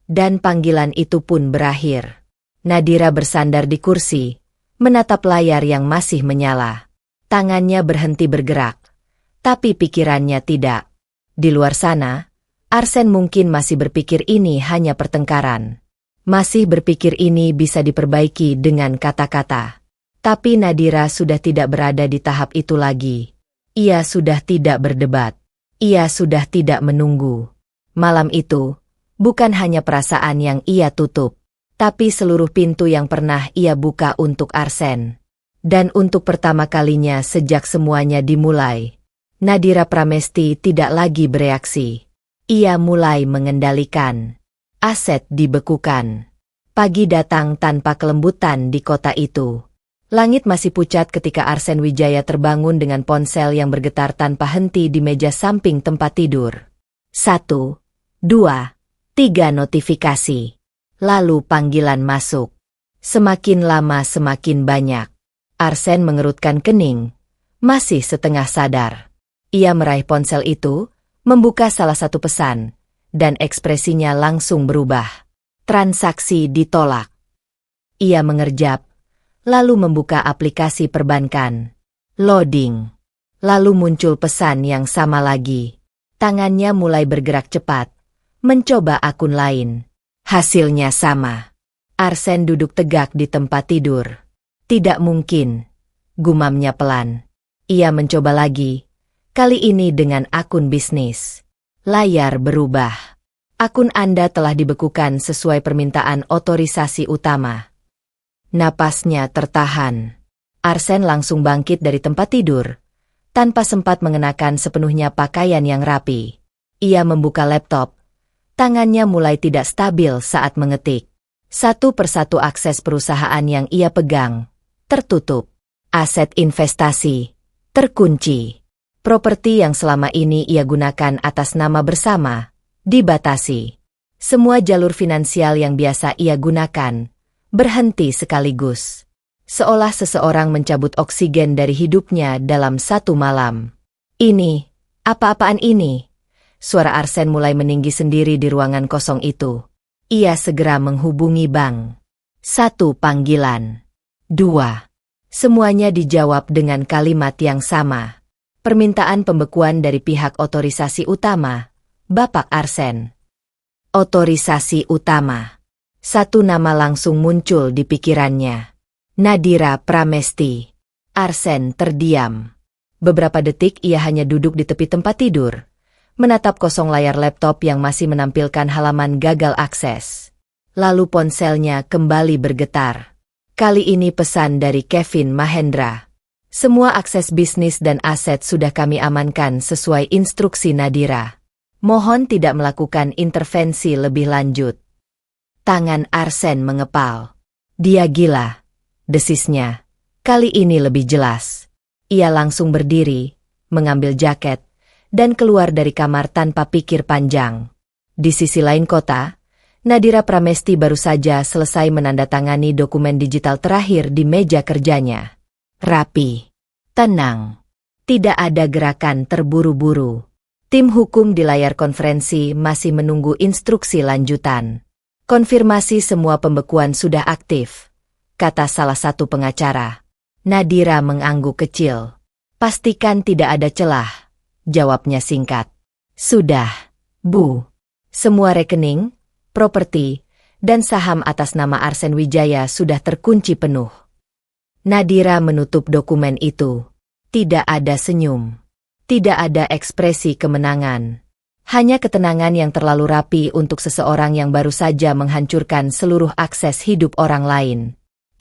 Dan panggilan itu pun berakhir. Nadira bersandar di kursi, menatap layar yang masih menyala. Tangannya berhenti bergerak, tapi pikirannya tidak. Di luar sana, Arsen mungkin masih berpikir ini hanya pertengkaran. Masih berpikir ini bisa diperbaiki dengan kata-kata. Tapi Nadira sudah tidak berada di tahap itu lagi. Ia sudah tidak berdebat. Ia sudah tidak menunggu. Malam itu, bukan hanya perasaan yang ia tutup, tapi seluruh pintu yang pernah ia buka untuk Arsen. Dan untuk pertama kalinya sejak semuanya dimulai, Nadira Pramesti tidak lagi bereaksi. Ia mulai mengendalikan. Aset dibekukan. Pagi datang tanpa kelembutan di kota itu. Langit masih pucat ketika Arsen Wijaya terbangun dengan ponsel yang bergetar tanpa henti di meja samping tempat tidur. 1, 2, 3 notifikasi. Lalu panggilan masuk. Semakin lama semakin banyak. Arsen mengerutkan kening. Masih setengah sadar. Ia meraih ponsel itu, membuka salah satu pesan, dan ekspresinya langsung berubah. Transaksi ditolak. Ia mengerjap, lalu membuka aplikasi perbankan. Loading. Lalu muncul pesan yang sama lagi. Tangannya mulai bergerak cepat, mencoba akun lain. Hasilnya sama. Arsen duduk tegak di tempat tidur. Tidak mungkin, gumamnya pelan. Ia mencoba lagi. Kali ini dengan akun bisnis. Layar berubah. Akun Anda telah dibekukan sesuai permintaan otorisasi utama. Napasnya tertahan. Arsen langsung bangkit dari tempat tidur, tanpa sempat mengenakan sepenuhnya pakaian yang rapi. Ia membuka laptop. Tangannya mulai tidak stabil saat mengetik. Satu persatu akses perusahaan yang ia pegang tertutup. Aset investasi terkunci. Properti yang selama ini ia gunakan atas nama bersama, dibatasi. Semua jalur finansial yang biasa ia gunakan, berhenti sekaligus. Seolah seseorang mencabut oksigen dari hidupnya dalam satu malam. Ini, apa-apaan ini? Suara Arsen mulai meninggi sendiri di ruangan kosong itu. Ia segera menghubungi bank. 1 panggilan. 2. Semuanya dijawab dengan kalimat yang sama. Permintaan pembekuan dari pihak otorisasi utama, Bapak Arsen. Otorisasi utama. Satu nama langsung muncul di pikirannya. Nadira Pramesti. Arsen terdiam. Beberapa detik ia hanya duduk di tepi tempat tidur, menatap kosong layar laptop yang masih menampilkan halaman gagal akses. Lalu ponselnya kembali bergetar. Kali ini pesan dari Kevin Mahendra. Semua akses bisnis dan aset sudah kami amankan sesuai instruksi Nadira. Mohon tidak melakukan intervensi lebih lanjut. Tangan Arsen mengepal. Dia gila, desisnya. Kali ini lebih jelas. Ia langsung berdiri, mengambil jaket, dan keluar dari kamar tanpa pikir panjang. Di sisi lain kota, Nadira Pramesti baru saja selesai menandatangani dokumen digital terakhir di meja kerjanya. Rapi, tenang, tidak ada gerakan terburu-buru. Tim hukum di layar konferensi masih menunggu instruksi lanjutan. Konfirmasi semua pembekuan sudah aktif, kata salah satu pengacara. Nadira mengangguk kecil. Pastikan tidak ada celah, jawabnya singkat. Sudah, Bu. Semua rekening, properti, dan saham atas nama Arsen Wijaya sudah terkunci penuh. Nadira menutup dokumen itu. Tidak ada senyum. Tidak ada ekspresi kemenangan. Hanya ketenangan yang terlalu rapi untuk seseorang yang baru saja menghancurkan seluruh akses hidup orang lain.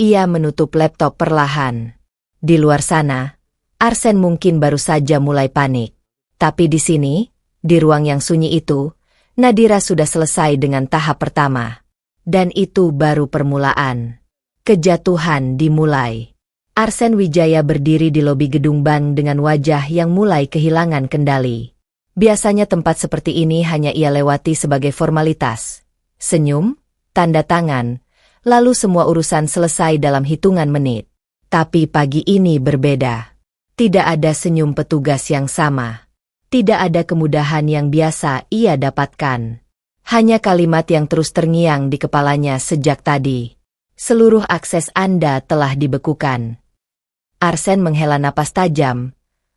Ia menutup laptop perlahan. Di luar sana, Arsen mungkin baru saja mulai panik. Tapi di sini, di ruang yang sunyi itu, Nadira sudah selesai dengan tahap pertama. Dan itu baru permulaan. Kejatuhan dimulai. Arsen Wijaya berdiri di lobi gedung bank dengan wajah yang mulai kehilangan kendali. Biasanya tempat seperti ini hanya ia lewati sebagai formalitas. Senyum, tanda tangan, lalu semua urusan selesai dalam hitungan menit. Tapi pagi ini berbeda. Tidak ada senyum petugas yang sama. Tidak ada kemudahan yang biasa ia dapatkan. Hanya kalimat yang terus terngiang di kepalanya sejak tadi. Seluruh akses Anda telah dibekukan. Arsen menghela napas tajam,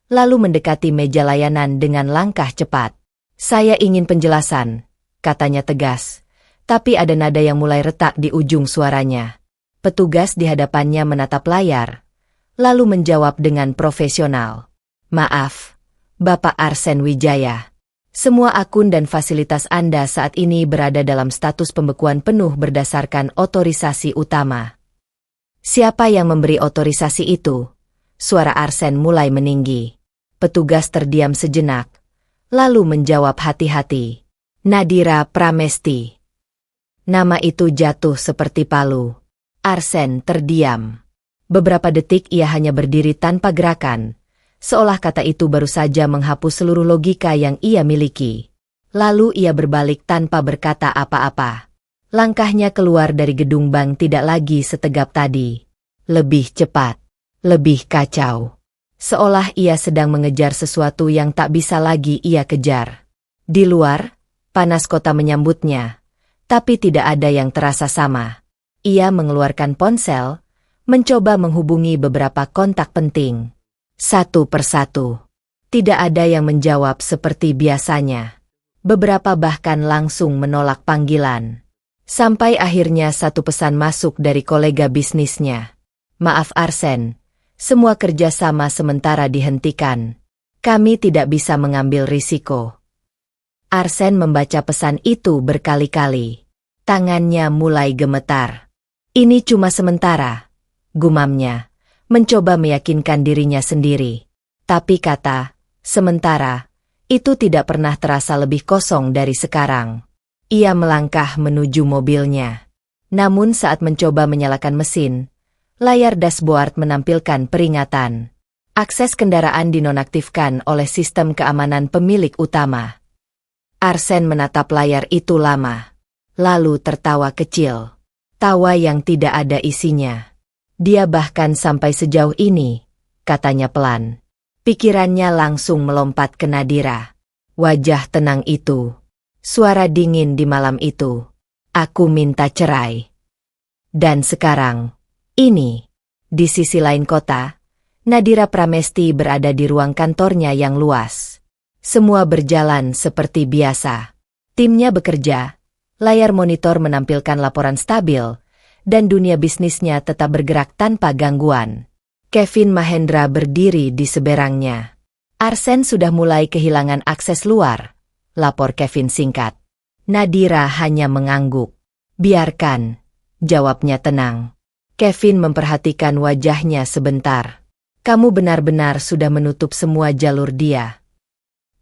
lalu mendekati meja layanan dengan langkah cepat. Saya ingin penjelasan, katanya tegas. Tapi ada nada yang mulai retak di ujung suaranya. Petugas di hadapannya menatap layar, lalu menjawab dengan profesional. Maaf, Bapak Arsen Wijaya. Semua akun dan fasilitas Anda saat ini berada dalam status pembekuan penuh berdasarkan otorisasi utama. Siapa yang memberi otorisasi itu? Suara Arsen mulai meninggi. Petugas terdiam sejenak, lalu menjawab hati-hati. Nadira Pramesti. Nama itu jatuh seperti palu. Arsen terdiam. Beberapa detik ia hanya berdiri tanpa gerakan, seolah kata itu baru saja menghapus seluruh logika yang ia miliki. Lalu ia berbalik tanpa berkata apa-apa. Langkahnya keluar dari gedung bank tidak lagi setegap tadi. Lebih cepat, lebih kacau. Seolah ia sedang mengejar sesuatu yang tak bisa lagi ia kejar. Di luar, panas kota menyambutnya, tapi tidak ada yang terasa sama. Ia mengeluarkan ponsel, mencoba menghubungi beberapa kontak penting. Satu persatu. Tidak ada yang menjawab seperti biasanya. Beberapa bahkan langsung menolak panggilan. Sampai akhirnya satu pesan masuk dari kolega bisnisnya. Maaf Arsen, semua kerjasama sementara dihentikan. Kami tidak bisa mengambil risiko. Arsen membaca pesan itu berkali-kali. Tangannya mulai gemetar. Ini cuma sementara, gumamnya. Mencoba meyakinkan dirinya sendiri. Tapi kata, sementara, itu tidak pernah terasa lebih kosong dari sekarang. Ia melangkah menuju mobilnya. Namun saat mencoba menyalakan mesin, layar dashboard menampilkan peringatan. Akses kendaraan dinonaktifkan oleh sistem keamanan pemilik utama. Arsen menatap layar itu lama, lalu tertawa kecil. Tawa yang tidak ada isinya. Dia bahkan sampai sejauh ini, katanya pelan. Pikirannya langsung melompat ke Nadira. Wajah tenang itu. Suara dingin di malam itu. Aku minta cerai. Dan sekarang, ini, di sisi lain kota, Nadira Pramesti berada di ruang kantornya yang luas. Semua berjalan seperti biasa. Timnya bekerja, layar monitor menampilkan laporan stabil, dan dunia bisnisnya tetap bergerak tanpa gangguan. Kevin Mahendra berdiri di seberangnya. Arsen sudah mulai kehilangan akses luar, lapor Kevin singkat. Nadira hanya mengangguk. Biarkan, jawabnya tenang. Kevin memperhatikan wajahnya sebentar. Kamu benar-benar sudah menutup semua jalur dia.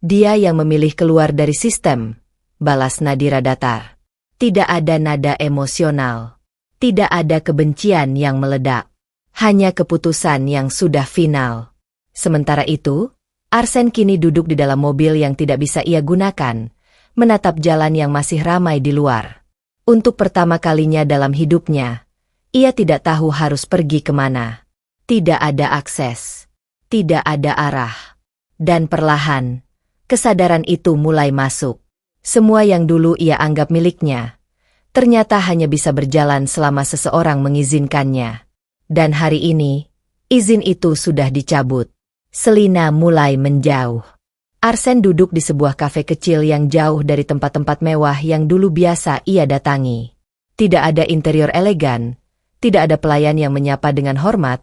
Dia yang memilih keluar dari sistem, balas Nadira datar. Tidak ada nada emosional. Tidak ada kebencian yang meledak. Hanya keputusan yang sudah final. Sementara itu, Arsen kini duduk di dalam mobil yang tidak bisa ia gunakan, menatap jalan yang masih ramai di luar. Untuk pertama kalinya dalam hidupnya, ia tidak tahu harus pergi kemana. Tidak ada akses. Tidak ada arah. Dan perlahan, kesadaran itu mulai masuk. Semua yang dulu ia anggap miliknya, ternyata hanya bisa berjalan selama seseorang mengizinkannya. Dan hari ini, izin itu sudah dicabut. Selina mulai menjauh. Arsen duduk di sebuah kafe kecil yang jauh dari tempat-tempat mewah yang dulu biasa ia datangi. Tidak ada interior elegan, tidak ada pelayan yang menyapa dengan hormat,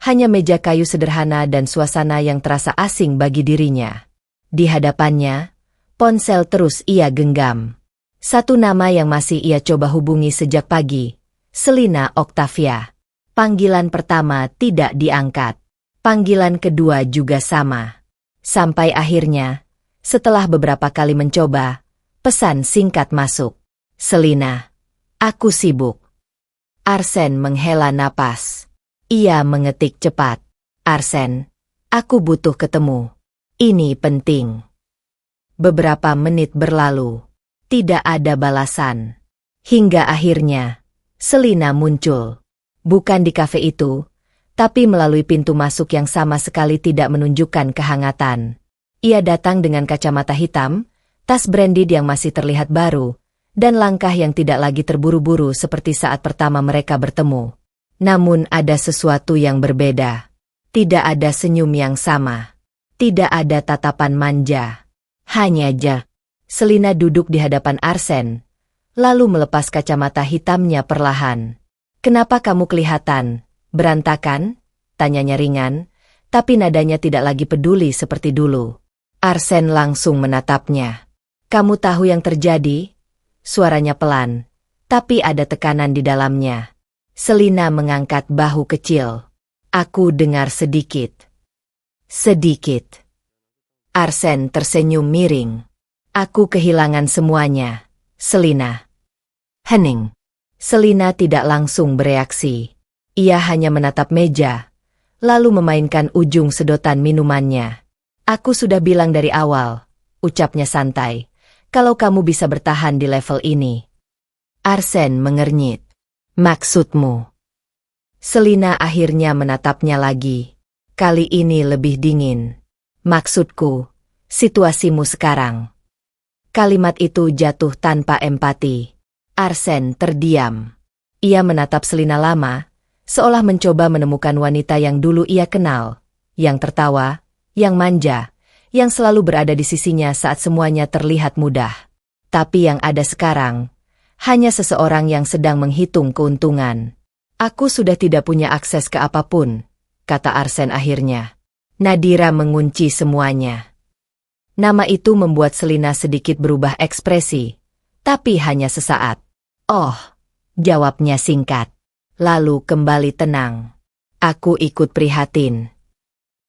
hanya meja kayu sederhana dan suasana yang terasa asing bagi dirinya. Di hadapannya, ponsel terus ia genggam. Satu nama yang masih ia coba hubungi sejak pagi, Selina Octavia. Panggilan pertama tidak diangkat. Panggilan kedua juga sama. Sampai akhirnya, setelah beberapa kali mencoba, pesan singkat masuk. Selina, aku sibuk. Arsen menghela napas. Ia mengetik cepat. Arsen, aku butuh ketemu. Ini penting. Beberapa menit berlalu. Tidak ada balasan. Hingga akhirnya, Selina muncul. Bukan di kafe itu, tapi melalui pintu masuk yang sama sekali tidak menunjukkan kehangatan. Ia datang dengan kacamata hitam, tas branded yang masih terlihat baru, dan langkah yang tidak lagi terburu-buru seperti saat pertama mereka bertemu. Namun ada sesuatu yang berbeda. Tidak ada senyum yang sama. Tidak ada tatapan manja. Hanya aja. Selina duduk di hadapan Arsen, lalu melepas kacamata hitamnya perlahan. "Kenapa kamu kelihatan berantakan?" tanyanya ringan, tapi nadanya tidak lagi peduli seperti dulu. Arsen langsung menatapnya. "Kamu tahu yang terjadi?" Suaranya pelan, tapi ada tekanan di dalamnya. Selina mengangkat bahu kecil. "Aku dengar sedikit." "Sedikit." Arsen tersenyum miring. "Aku kehilangan semuanya, Selina." Hening. Selina tidak langsung bereaksi. Ia hanya menatap meja, lalu memainkan ujung sedotan minumannya. "Aku sudah bilang dari awal," ucapnya santai, "kalau kamu bisa bertahan di level ini." Arsen mengernyit. "Maksudmu?" Selina akhirnya menatapnya lagi. Kali ini lebih dingin. "Maksudku, situasimu sekarang." Kalimat itu jatuh tanpa empati. Arsen terdiam. Ia menatap Selina lama, seolah mencoba menemukan wanita yang dulu ia kenal, yang tertawa, yang manja, yang selalu berada di sisinya saat semuanya terlihat mudah. Tapi yang ada sekarang, hanya seseorang yang sedang menghitung keuntungan. "Aku sudah tidak punya akses ke apapun," kata Arsen akhirnya. Nadira mengunci semuanya. Nama itu membuat Selina sedikit berubah ekspresi, tapi hanya sesaat. "Oh," jawabnya singkat, lalu kembali tenang. "Aku ikut prihatin."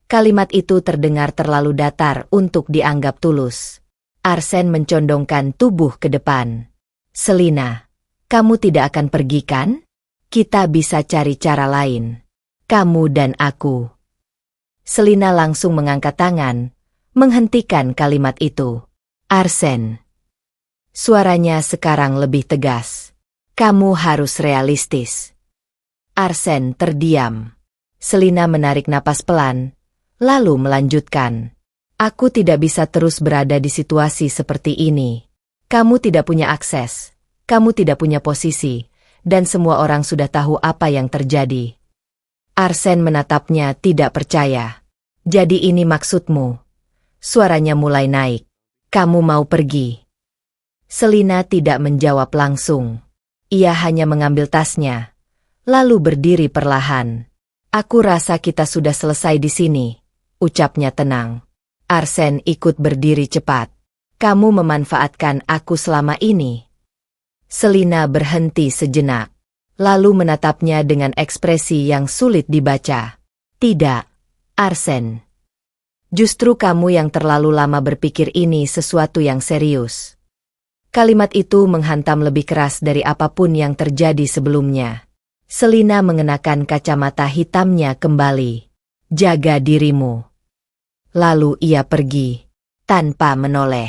Kalimat itu terdengar terlalu datar untuk dianggap tulus. Arsen mencondongkan tubuh ke depan. "Selina, kamu tidak akan pergi kan? Kita bisa cari cara lain. Kamu dan aku." Selina langsung mengangkat tangan, menghentikan kalimat itu. "Arsen." Suaranya sekarang lebih tegas. "Kamu harus realistis." Arsen terdiam. Selina menarik napas pelan, lalu melanjutkan. "Aku tidak bisa terus berada di situasi seperti ini. Kamu tidak punya akses, kamu tidak punya posisi, dan semua orang sudah tahu apa yang terjadi." Arsen menatapnya tidak percaya. "Jadi ini maksudmu?" Suaranya mulai naik. "Kamu mau pergi?" Selina tidak menjawab langsung. Ia hanya mengambil tasnya, lalu berdiri perlahan. "Aku rasa kita sudah selesai di sini," ucapnya tenang. Arsen ikut berdiri cepat. "Kamu memanfaatkan aku selama ini." Selina berhenti sejenak, lalu menatapnya dengan ekspresi yang sulit dibaca. "Tidak, Arsen. Justru kamu yang terlalu lama berpikir ini sesuatu yang serius." Kalimat itu menghantam lebih keras dari apapun yang terjadi sebelumnya. Selina mengenakan kacamata hitamnya kembali. "Jaga dirimu." Lalu ia pergi, tanpa menoleh,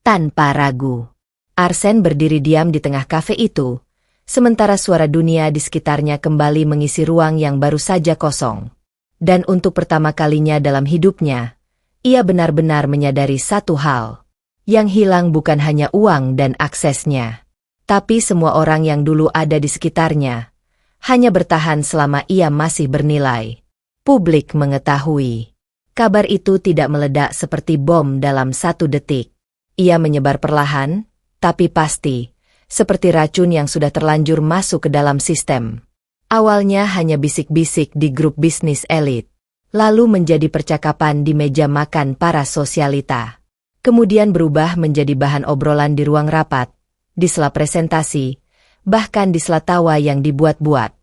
tanpa ragu. Arsen berdiri diam di tengah kafe itu, sementara suara dunia di sekitarnya kembali mengisi ruang yang baru saja kosong. Dan untuk pertama kalinya dalam hidupnya, ia benar-benar menyadari satu hal. Yang hilang bukan hanya uang dan aksesnya, tapi semua orang yang dulu ada di sekitarnya, hanya bertahan selama ia masih bernilai. Publik mengetahui. Kabar itu tidak meledak seperti bom dalam 1 detik. Ia menyebar perlahan, tapi pasti, seperti racun yang sudah terlanjur masuk ke dalam sistem. Awalnya hanya bisik-bisik di grup bisnis elit, lalu menjadi percakapan di meja makan para sosialita. Kemudian berubah menjadi bahan obrolan di ruang rapat, di sela presentasi, bahkan di sela tawa yang dibuat-buat.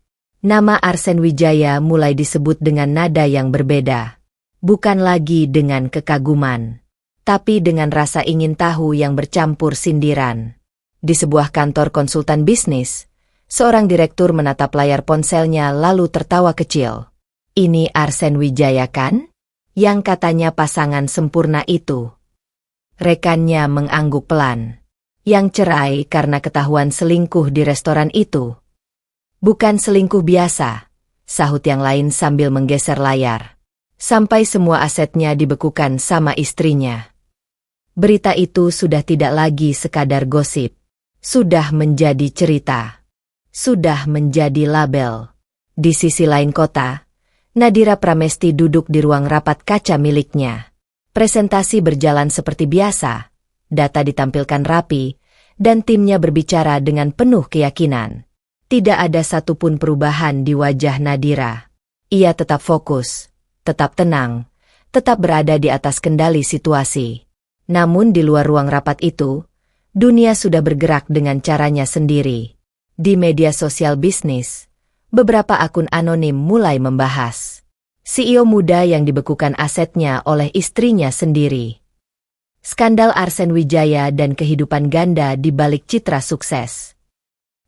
Nama Arsen Wijaya mulai disebut dengan nada yang berbeda. Bukan lagi dengan kekaguman, tapi dengan rasa ingin tahu yang bercampur sindiran. Di sebuah kantor konsultan bisnis, seorang direktur menatap layar ponselnya lalu tertawa kecil. "Ini Arsen Wijaya kan? Yang katanya pasangan sempurna itu." Rekannya mengangguk pelan. "Yang cerai karena ketahuan selingkuh di restoran itu." "Bukan selingkuh biasa," sahut yang lain sambil menggeser layar. Sampai semua asetnya dibekukan sama istrinya. Berita itu sudah tidak lagi sekadar gosip. Sudah menjadi cerita. Sudah menjadi label. Di sisi lain kota, Nadira Pramesti duduk di ruang rapat kaca miliknya. Presentasi berjalan seperti biasa, data ditampilkan rapi, dan timnya berbicara dengan penuh keyakinan. Tidak ada satupun perubahan di wajah Nadira. Ia tetap fokus, tetap tenang, tetap berada di atas kendali situasi. Namun di luar ruang rapat itu, dunia sudah bergerak dengan caranya sendiri. Di media sosial bisnis, beberapa akun anonim mulai membahas CEO muda yang dibekukan asetnya oleh istrinya sendiri. Skandal Arsen Wijaya dan kehidupan ganda di balik citra sukses.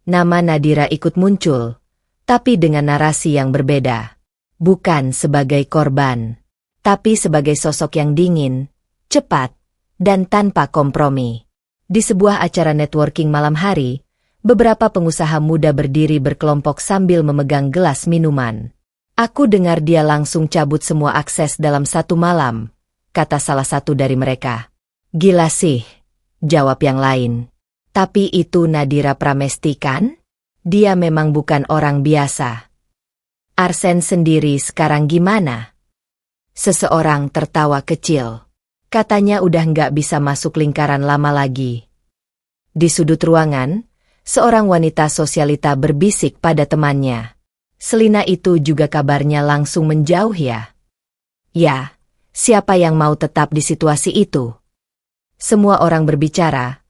Nama Nadira ikut muncul, tapi dengan narasi yang berbeda. Bukan sebagai korban, tapi sebagai sosok yang dingin, cepat, dan tanpa kompromi. Di sebuah acara networking malam hari, beberapa pengusaha muda berdiri berkelompok sambil memegang gelas minuman. Aku dengar dia langsung cabut semua akses dalam satu malam, kata salah satu dari mereka. Gila sih, jawab yang lain. Tapi itu Nadira Pramesti kan? Dia memang bukan orang biasa. Arsen sendiri sekarang gimana? Seseorang tertawa kecil. Katanya udah nggak bisa masuk lingkaran lama lagi. Di sudut ruangan, seorang wanita sosialita berbisik pada temannya. Selina itu juga kabarnya langsung menjauh ya? Ya, siapa yang mau tetap di situasi itu? Semua orang berbicara,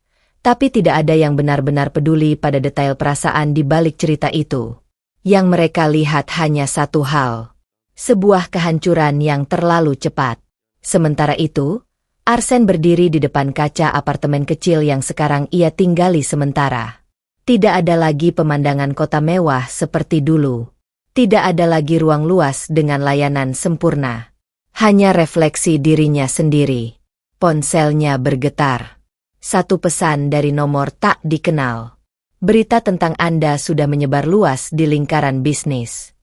tapi tidak ada yang benar-benar peduli pada detail perasaan di balik cerita itu. Yang mereka lihat hanya satu hal. Sebuah kehancuran yang terlalu cepat. Sementara itu, Arsen berdiri di depan kaca apartemen kecil yang sekarang ia tinggali sementara. Tidak ada lagi pemandangan kota mewah seperti dulu. Tidak ada lagi ruang luas dengan layanan sempurna. Hanya refleksi dirinya sendiri. Ponselnya bergetar. Satu pesan dari nomor tak dikenal. Berita tentang Anda sudah menyebar luas di lingkaran bisnis.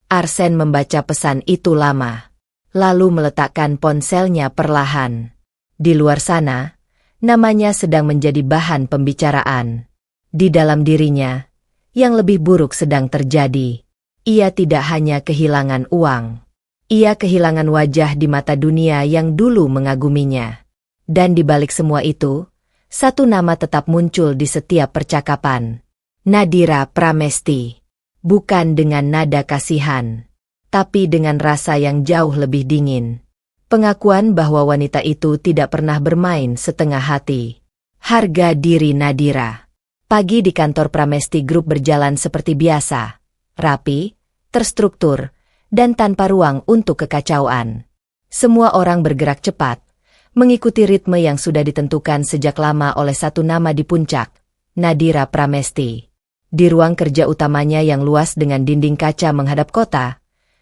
Arsen membaca pesan itu lama. Lalu meletakkan ponselnya perlahan. Di luar sana, namanya sedang menjadi bahan pembicaraan. Di dalam dirinya, yang lebih buruk sedang terjadi. Ia tidak hanya kehilangan uang. Ia kehilangan wajah di mata dunia yang dulu mengaguminya. Dan di balik semua itu, satu nama tetap muncul di setiap percakapan. Nadira Pramesti. Bukan dengan nada kasihan, tapi dengan rasa yang jauh lebih dingin. Pengakuan bahwa wanita itu tidak pernah bermain setengah hati. Harga diri Nadira. Pagi di kantor Pramesti Group berjalan seperti biasa. Rapi, terstruktur, dan tanpa ruang untuk kekacauan. Semua orang bergerak cepat, mengikuti ritme yang sudah ditentukan sejak lama oleh satu nama di puncak, Nadira Pramesti. Di ruang kerja utamanya yang luas dengan dinding kaca menghadap kota,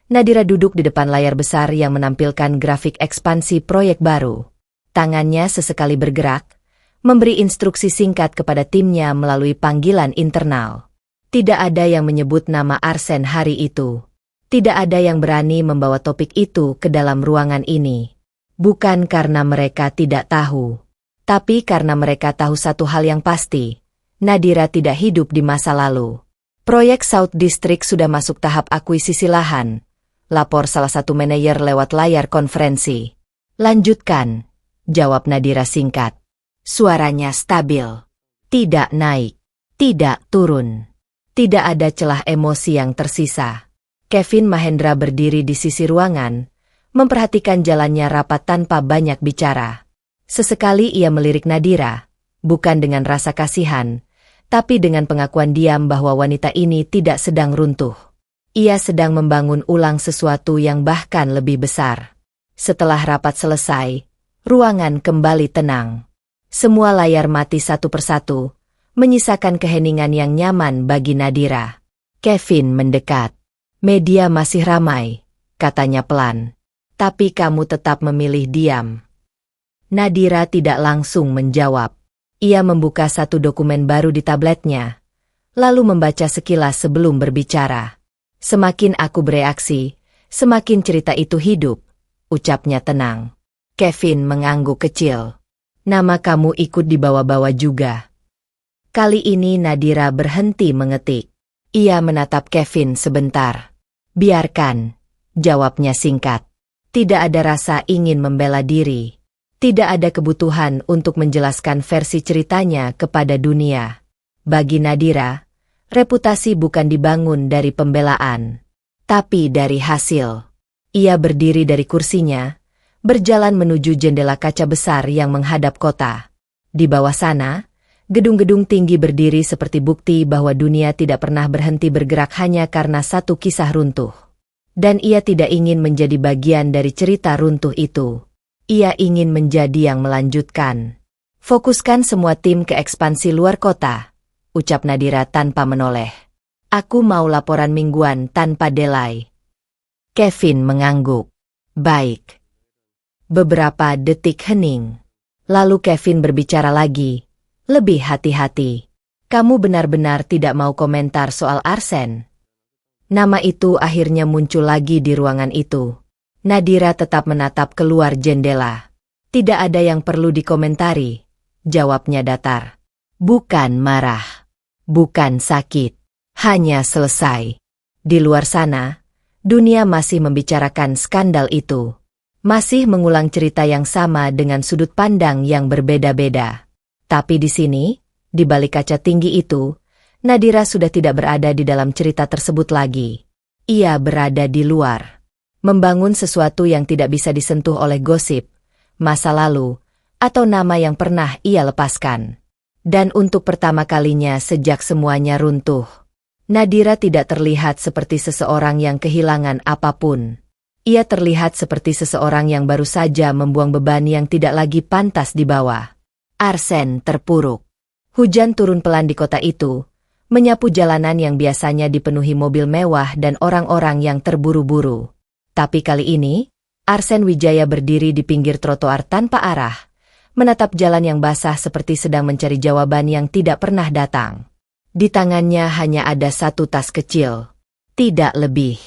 Nadira duduk di depan layar besar yang menampilkan grafik ekspansi proyek baru. Tangannya sesekali bergerak, memberi instruksi singkat kepada timnya melalui panggilan internal. Tidak ada yang menyebut nama Arsen hari itu. Tidak ada yang berani membawa topik itu ke dalam ruangan ini. Bukan karena mereka tidak tahu, tapi karena mereka tahu satu hal yang pasti. Nadira tidak hidup di masa lalu. Proyek South District sudah masuk tahap akuisisi lahan. Lapor salah satu manajer lewat layar konferensi. Lanjutkan, jawab Nadira singkat. Suaranya stabil. Tidak naik. Tidak turun. Tidak ada celah emosi yang tersisa. Kevin Mahendra berdiri di sisi ruangan, memperhatikan jalannya rapat tanpa banyak bicara. Sesekali ia melirik Nadira, bukan dengan rasa kasihan, tapi dengan pengakuan diam bahwa wanita ini tidak sedang runtuh. Ia sedang membangun ulang sesuatu yang bahkan lebih besar. Setelah rapat selesai, ruangan kembali tenang. Semua layar mati satu persatu, menyisakan keheningan yang nyaman bagi Nadira. Kevin mendekat. Media masih ramai, katanya pelan. Tapi kamu tetap memilih diam. Nadira tidak langsung menjawab. Ia membuka satu dokumen baru di tabletnya, lalu membaca sekilas sebelum berbicara. Semakin aku bereaksi, semakin cerita itu hidup, ucapnya tenang. Kevin mengangguk kecil. Nama kamu ikut dibawa-bawa juga. Kali ini Nadira berhenti mengetik. Ia menatap Kevin sebentar. Biarkan, jawabnya singkat. Tidak ada rasa ingin membela diri. Tidak ada kebutuhan untuk menjelaskan versi ceritanya kepada dunia. Bagi Nadira, reputasi bukan dibangun dari pembelaan, tapi dari hasil. Ia berdiri dari kursinya, berjalan menuju jendela kaca besar yang menghadap kota. Di bawah sana, gedung-gedung tinggi berdiri seperti bukti bahwa dunia tidak pernah berhenti bergerak hanya karena satu kisah runtuh. Dan ia tidak ingin menjadi bagian dari cerita runtuh itu. Ia ingin menjadi yang melanjutkan. Fokuskan semua tim ke ekspansi luar kota, ucap Nadira tanpa menoleh. Aku mau laporan mingguan tanpa delay. Kevin mengangguk. Baik. Beberapa detik hening. Lalu Kevin berbicara lagi. Lebih hati-hati. Kamu benar-benar tidak mau komentar soal Arsen. Nama itu akhirnya muncul lagi di ruangan itu. Nadira tetap menatap keluar jendela. Tidak ada yang perlu dikomentari, jawabnya datar. Bukan marah. Bukan sakit. Hanya selesai. Di luar sana, dunia masih membicarakan skandal itu. Masih mengulang cerita yang sama dengan sudut pandang yang berbeda-beda. Tapi di sini, di balik kaca tinggi itu, Nadira sudah tidak berada di dalam cerita tersebut lagi. Ia berada di luar. Membangun sesuatu yang tidak bisa disentuh oleh gosip, masa lalu, atau nama yang pernah ia lepaskan. Dan untuk pertama kalinya sejak semuanya runtuh, Nadira tidak terlihat seperti seseorang yang kehilangan apapun. Ia terlihat seperti seseorang yang baru saja membuang beban yang tidak lagi pantas dibawa. Arsen terpuruk. Hujan turun pelan di kota itu, menyapu jalanan yang biasanya dipenuhi mobil mewah dan orang-orang yang terburu-buru. Tapi kali ini, Arsen Wijaya berdiri di pinggir trotoar tanpa arah, menatap jalan yang basah seperti sedang mencari jawaban yang tidak pernah datang. Di tangannya hanya ada satu tas kecil. Tidak lebih.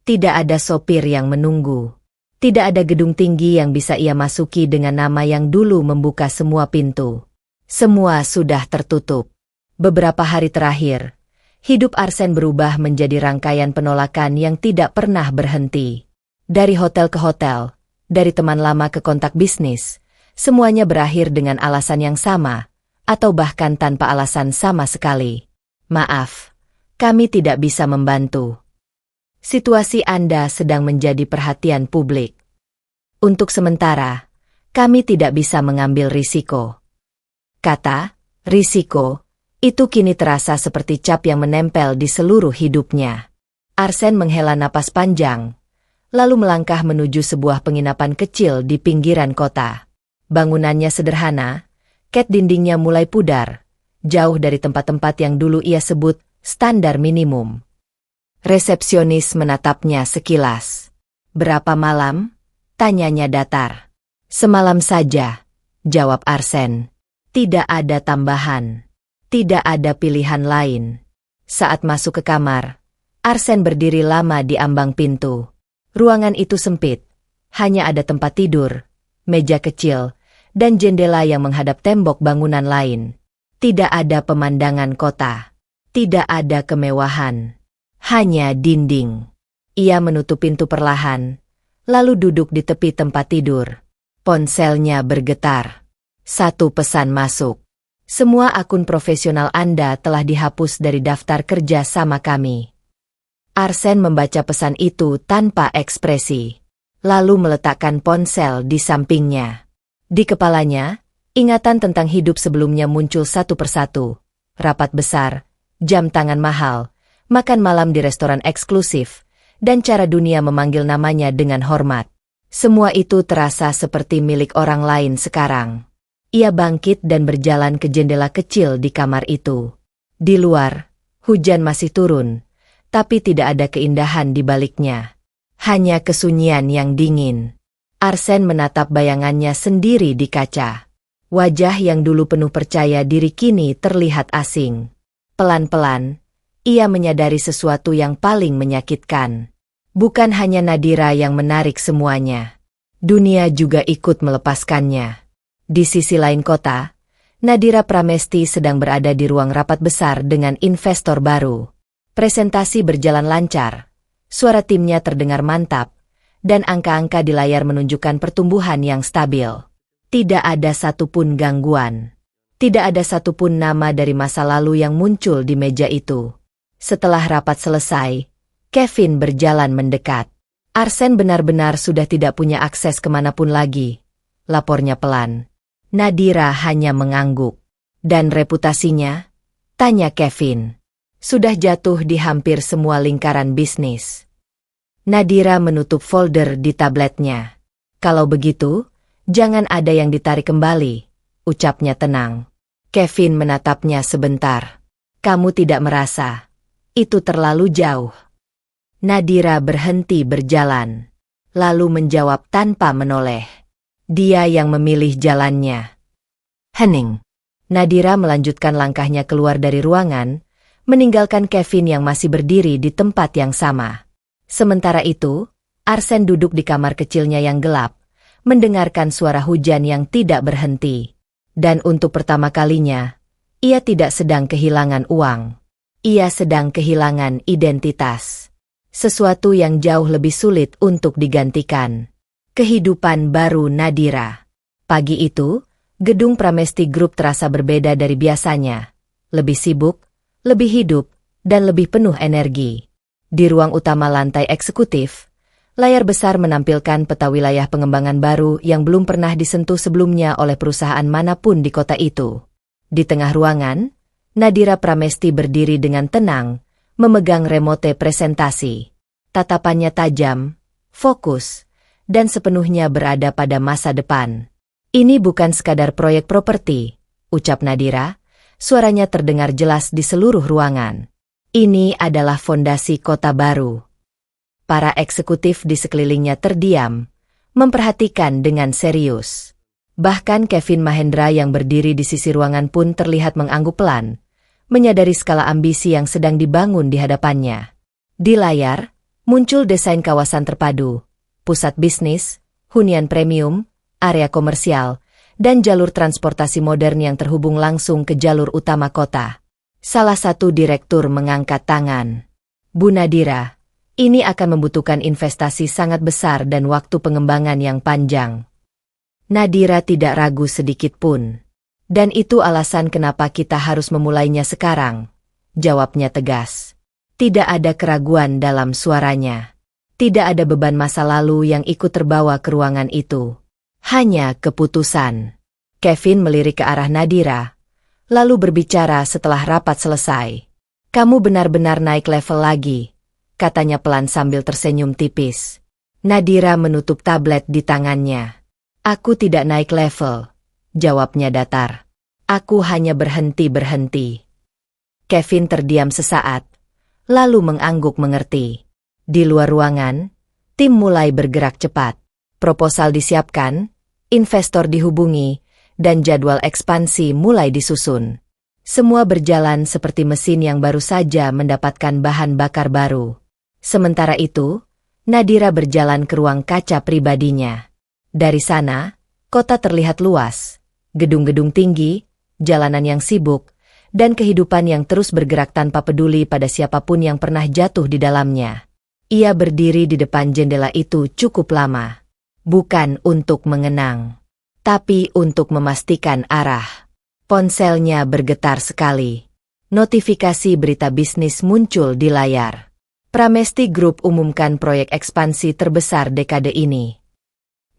Tidak ada sopir yang menunggu. Tidak ada gedung tinggi yang bisa ia masuki dengan nama yang dulu membuka semua pintu. Semua sudah tertutup. Beberapa hari terakhir, hidup Arsen berubah menjadi rangkaian penolakan yang tidak pernah berhenti. Dari hotel ke hotel, dari teman lama ke kontak bisnis, semuanya berakhir dengan alasan yang sama, atau bahkan tanpa alasan sama sekali. Maaf, kami tidak bisa membantu. Situasi Anda sedang menjadi perhatian publik. Untuk sementara, kami tidak bisa mengambil risiko. Kata, risiko, itu kini terasa seperti cap yang menempel di seluruh hidupnya. Arsen menghela napas panjang, lalu melangkah menuju sebuah penginapan kecil di pinggiran kota. Bangunannya sederhana, cat dindingnya mulai pudar, jauh dari tempat-tempat yang dulu ia sebut standar minimum. Resepsionis menatapnya sekilas. Berapa malam? Tanyanya datar. Semalam saja, jawab Arsen. Tidak ada tambahan. Tidak ada pilihan lain. Saat masuk ke kamar, Arsen berdiri lama di ambang pintu. Ruangan itu sempit. Hanya ada tempat tidur, meja kecil, dan jendela yang menghadap tembok bangunan lain. Tidak ada pemandangan kota. Tidak ada kemewahan. Hanya dinding. Ia menutup pintu perlahan, lalu duduk di tepi tempat tidur. Ponselnya bergetar. Satu pesan masuk. Semua akun profesional Anda telah dihapus dari daftar kerja sama kami. Arsen membaca pesan itu tanpa ekspresi, lalu meletakkan ponsel di sampingnya. Di kepalanya, ingatan tentang hidup sebelumnya muncul satu persatu. Rapat besar, jam tangan mahal, makan malam di restoran eksklusif, dan cara dunia memanggil namanya dengan hormat. Semua itu terasa seperti milik orang lain sekarang. Ia bangkit dan berjalan ke jendela kecil di kamar itu. Di luar, hujan masih turun, tapi tidak ada keindahan di baliknya. Hanya kesunyian yang dingin. Arsen menatap bayangannya sendiri di kaca. Wajah yang dulu penuh percaya diri kini terlihat asing. Pelan-pelan, ia menyadari sesuatu yang paling menyakitkan. Bukan hanya Nadira yang menarik semuanya. Dunia juga ikut melepaskannya. Di sisi lain kota, Nadira Pramesti sedang berada di ruang rapat besar dengan investor baru. Presentasi berjalan lancar, suara timnya terdengar mantap, dan angka-angka di layar menunjukkan pertumbuhan yang stabil. Tidak ada satupun gangguan. Tidak ada satupun nama dari masa lalu yang muncul di meja itu. Setelah rapat selesai, Kevin berjalan mendekat. Arsen benar-benar sudah tidak punya akses kemanapun lagi, lapornya pelan. Nadira hanya mengangguk. Dan reputasinya? Tanya Kevin. Sudah jatuh di hampir semua lingkaran bisnis. Nadira menutup folder di tabletnya. Kalau begitu, jangan ada yang ditarik kembali, ucapnya tenang. Kevin menatapnya sebentar. Kamu tidak merasa itu terlalu jauh? Nadira berhenti berjalan, lalu menjawab tanpa menoleh. Dia yang memilih jalannya. Hening. Nadira melanjutkan langkahnya keluar dari ruangan, meninggalkan Kevin yang masih berdiri di tempat yang sama. Sementara itu, Arsen duduk di kamar kecilnya yang gelap, mendengarkan suara hujan yang tidak berhenti. Dan untuk pertama kalinya, ia tidak sedang kehilangan uang. Ia sedang kehilangan identitas. Sesuatu yang jauh lebih sulit untuk digantikan. Kehidupan baru Nadira. Pagi itu, gedung Pramesti Group terasa berbeda dari biasanya. Lebih sibuk, lebih hidup, dan lebih penuh energi. Di ruang utama lantai eksekutif, layar besar menampilkan peta wilayah pengembangan baru yang belum pernah disentuh sebelumnya oleh perusahaan manapun di kota itu. Di tengah ruangan, Nadira Pramesti berdiri dengan tenang, memegang remote presentasi. Tatapannya tajam, fokus, dan sepenuhnya berada pada masa depan. Ini bukan sekadar proyek properti, ucap Nadira, suaranya terdengar jelas di seluruh ruangan. Ini adalah fondasi kota baru. Para eksekutif di sekelilingnya terdiam, memperhatikan dengan serius. Bahkan Kevin Mahendra yang berdiri di sisi ruangan pun terlihat mengangguk pelan, menyadari skala ambisi yang sedang dibangun di hadapannya. Di layar, muncul desain kawasan terpadu, pusat bisnis, hunian premium, area komersial, dan jalur transportasi modern yang terhubung langsung ke jalur utama kota. Salah satu direktur mengangkat tangan. Bu Nadira, ini akan membutuhkan investasi sangat besar dan waktu pengembangan yang panjang. Nadira tidak ragu sedikit pun. Dan itu alasan kenapa kita harus memulainya sekarang, jawabnya tegas. Tidak ada keraguan dalam suaranya. Tidak ada beban masa lalu yang ikut terbawa ke ruangan itu. Hanya keputusan. Kevin melirik ke arah Nadira, lalu berbicara setelah rapat selesai. Kamu benar-benar naik level lagi, katanya pelan sambil tersenyum tipis. Nadira menutup tablet di tangannya. Aku tidak naik level, jawabnya datar. Aku hanya berhenti. Kevin terdiam sesaat, lalu mengangguk mengerti. Di luar ruangan, tim mulai bergerak cepat. Proposal disiapkan, investor dihubungi, dan jadwal ekspansi mulai disusun. Semua berjalan seperti mesin yang baru saja mendapatkan bahan bakar baru. Sementara itu, Nadira berjalan ke ruang kaca pribadinya. Dari sana, kota terlihat luas, gedung-gedung tinggi, jalanan yang sibuk, dan kehidupan yang terus bergerak tanpa peduli pada siapapun yang pernah jatuh di dalamnya. Ia berdiri di depan jendela itu cukup lama. Bukan untuk mengenang, tapi untuk memastikan arah. Ponselnya bergetar sekali. Notifikasi berita bisnis muncul di layar. Pramesti Group umumkan proyek ekspansi terbesar dekade ini.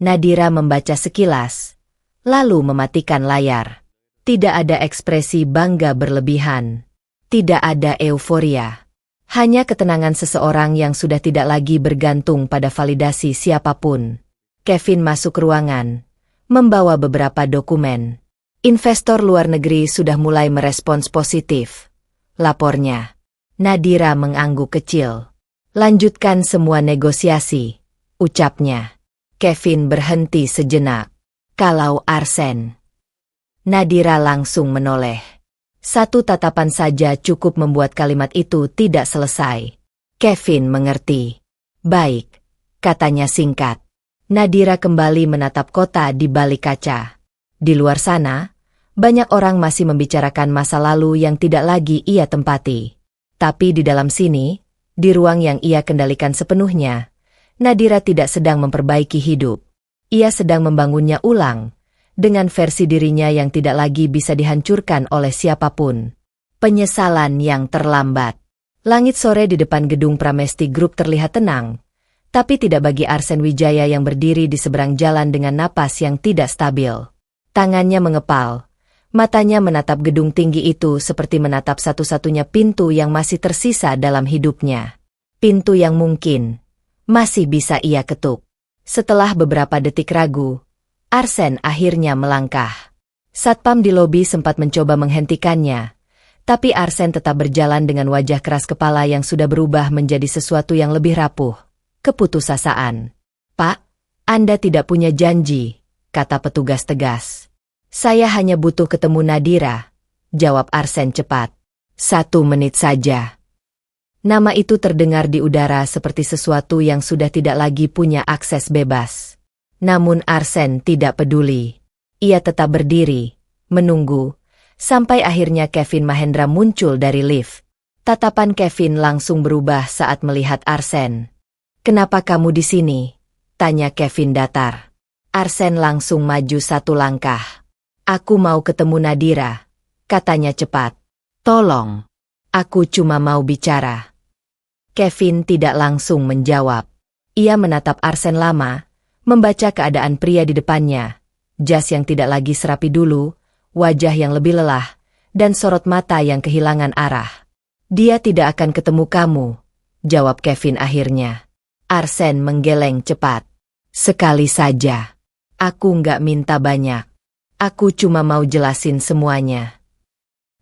Nadira membaca sekilas, lalu mematikan layar. Tidak ada ekspresi bangga berlebihan. Tidak ada euforia. Hanya ketenangan seseorang yang sudah tidak lagi bergantung pada validasi siapapun. Kevin masuk ruangan, membawa beberapa dokumen. Investor luar negeri sudah mulai merespons positif, lapornya. Nadira mengangguk kecil. Lanjutkan semua negosiasi, ucapnya. Kevin berhenti sejenak. Kalau Arsen. Nadira langsung menoleh. Satu tatapan saja cukup membuat kalimat itu tidak selesai. Kevin mengerti. Baik, katanya singkat. Nadira kembali menatap kota di balik kaca. Di luar sana, banyak orang masih membicarakan masa lalu yang tidak lagi ia tempati. Tapi di dalam sini, di ruang yang ia kendalikan sepenuhnya, Nadira tidak sedang memperbaiki hidup. Ia sedang membangunnya ulang, dengan versi dirinya yang tidak lagi bisa dihancurkan oleh siapapun. Penyesalan yang terlambat. Langit sore di depan gedung Pramesti Group terlihat tenang, tapi tidak bagi Arsen Wijaya yang berdiri di seberang jalan dengan napas yang tidak stabil. Tangannya mengepal, matanya menatap gedung tinggi itu seperti menatap satu-satunya pintu yang masih tersisa dalam hidupnya. Pintu yang mungkin masih bisa ia ketuk. Setelah beberapa detik ragu, Arsen akhirnya melangkah. Satpam di lobi sempat mencoba menghentikannya, tapi Arsen tetap berjalan dengan wajah keras kepala yang sudah berubah menjadi sesuatu yang lebih rapuh. Keputusasaan. "Pak, Anda tidak punya janji," kata petugas tegas. "Saya hanya butuh ketemu Nadira," jawab Arsen cepat. "1 menit saja." Nama itu terdengar di udara seperti sesuatu yang sudah tidak lagi punya akses bebas. Namun Arsen tidak peduli. Ia tetap berdiri, menunggu, sampai akhirnya Kevin Mahendra muncul dari lift. Tatapan Kevin langsung berubah saat melihat Arsen. "Kenapa kamu di sini?" tanya Kevin datar. Arsen langsung maju 1 langkah. "Aku mau ketemu Nadira," katanya cepat. "Tolong, aku cuma mau bicara." Kevin tidak langsung menjawab. Ia menatap Arsen lama, membaca keadaan pria di depannya. Jas yang tidak lagi serapi dulu, wajah yang lebih lelah, dan sorot mata yang kehilangan arah. "Dia tidak akan ketemu kamu," jawab Kevin akhirnya. Arsen menggeleng cepat. "Sekali saja. Aku nggak minta banyak. Aku cuma mau jelasin semuanya."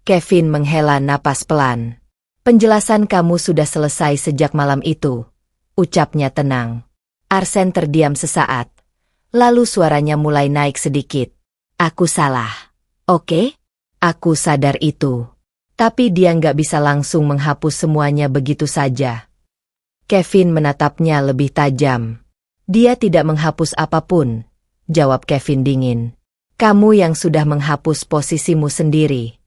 Kevin menghela napas pelan. "Penjelasan kamu sudah selesai sejak malam itu," ucapnya tenang. Arsen terdiam sesaat. Lalu suaranya mulai naik sedikit. "Aku salah. Oke? Aku sadar itu." Tapi dia nggak bisa langsung menghapus semuanya begitu saja. Kevin menatapnya lebih tajam. "Dia tidak menghapus apapun," jawab Kevin dingin. "Kamu yang sudah menghapus posisimu sendiri."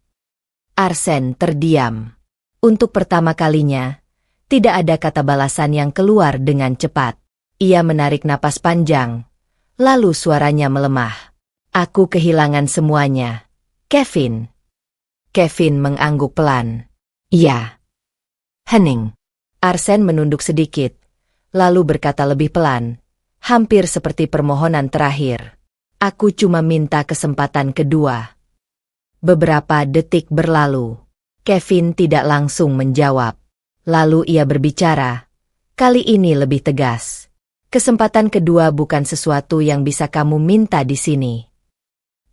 Arsen terdiam. Untuk pertama kalinya, tidak ada kata balasan yang keluar dengan cepat. Ia menarik napas panjang, lalu suaranya melemah. "Aku kehilangan semuanya, Kevin." Kevin mengangguk pelan. "Iya." Hening. Arsen menunduk sedikit, lalu berkata lebih pelan, hampir seperti permohonan terakhir. "Aku cuma minta kesempatan kedua." Beberapa detik berlalu. Kevin tidak langsung menjawab. Lalu ia berbicara. Kali ini lebih tegas. "Kesempatan kedua bukan sesuatu yang bisa kamu minta di sini."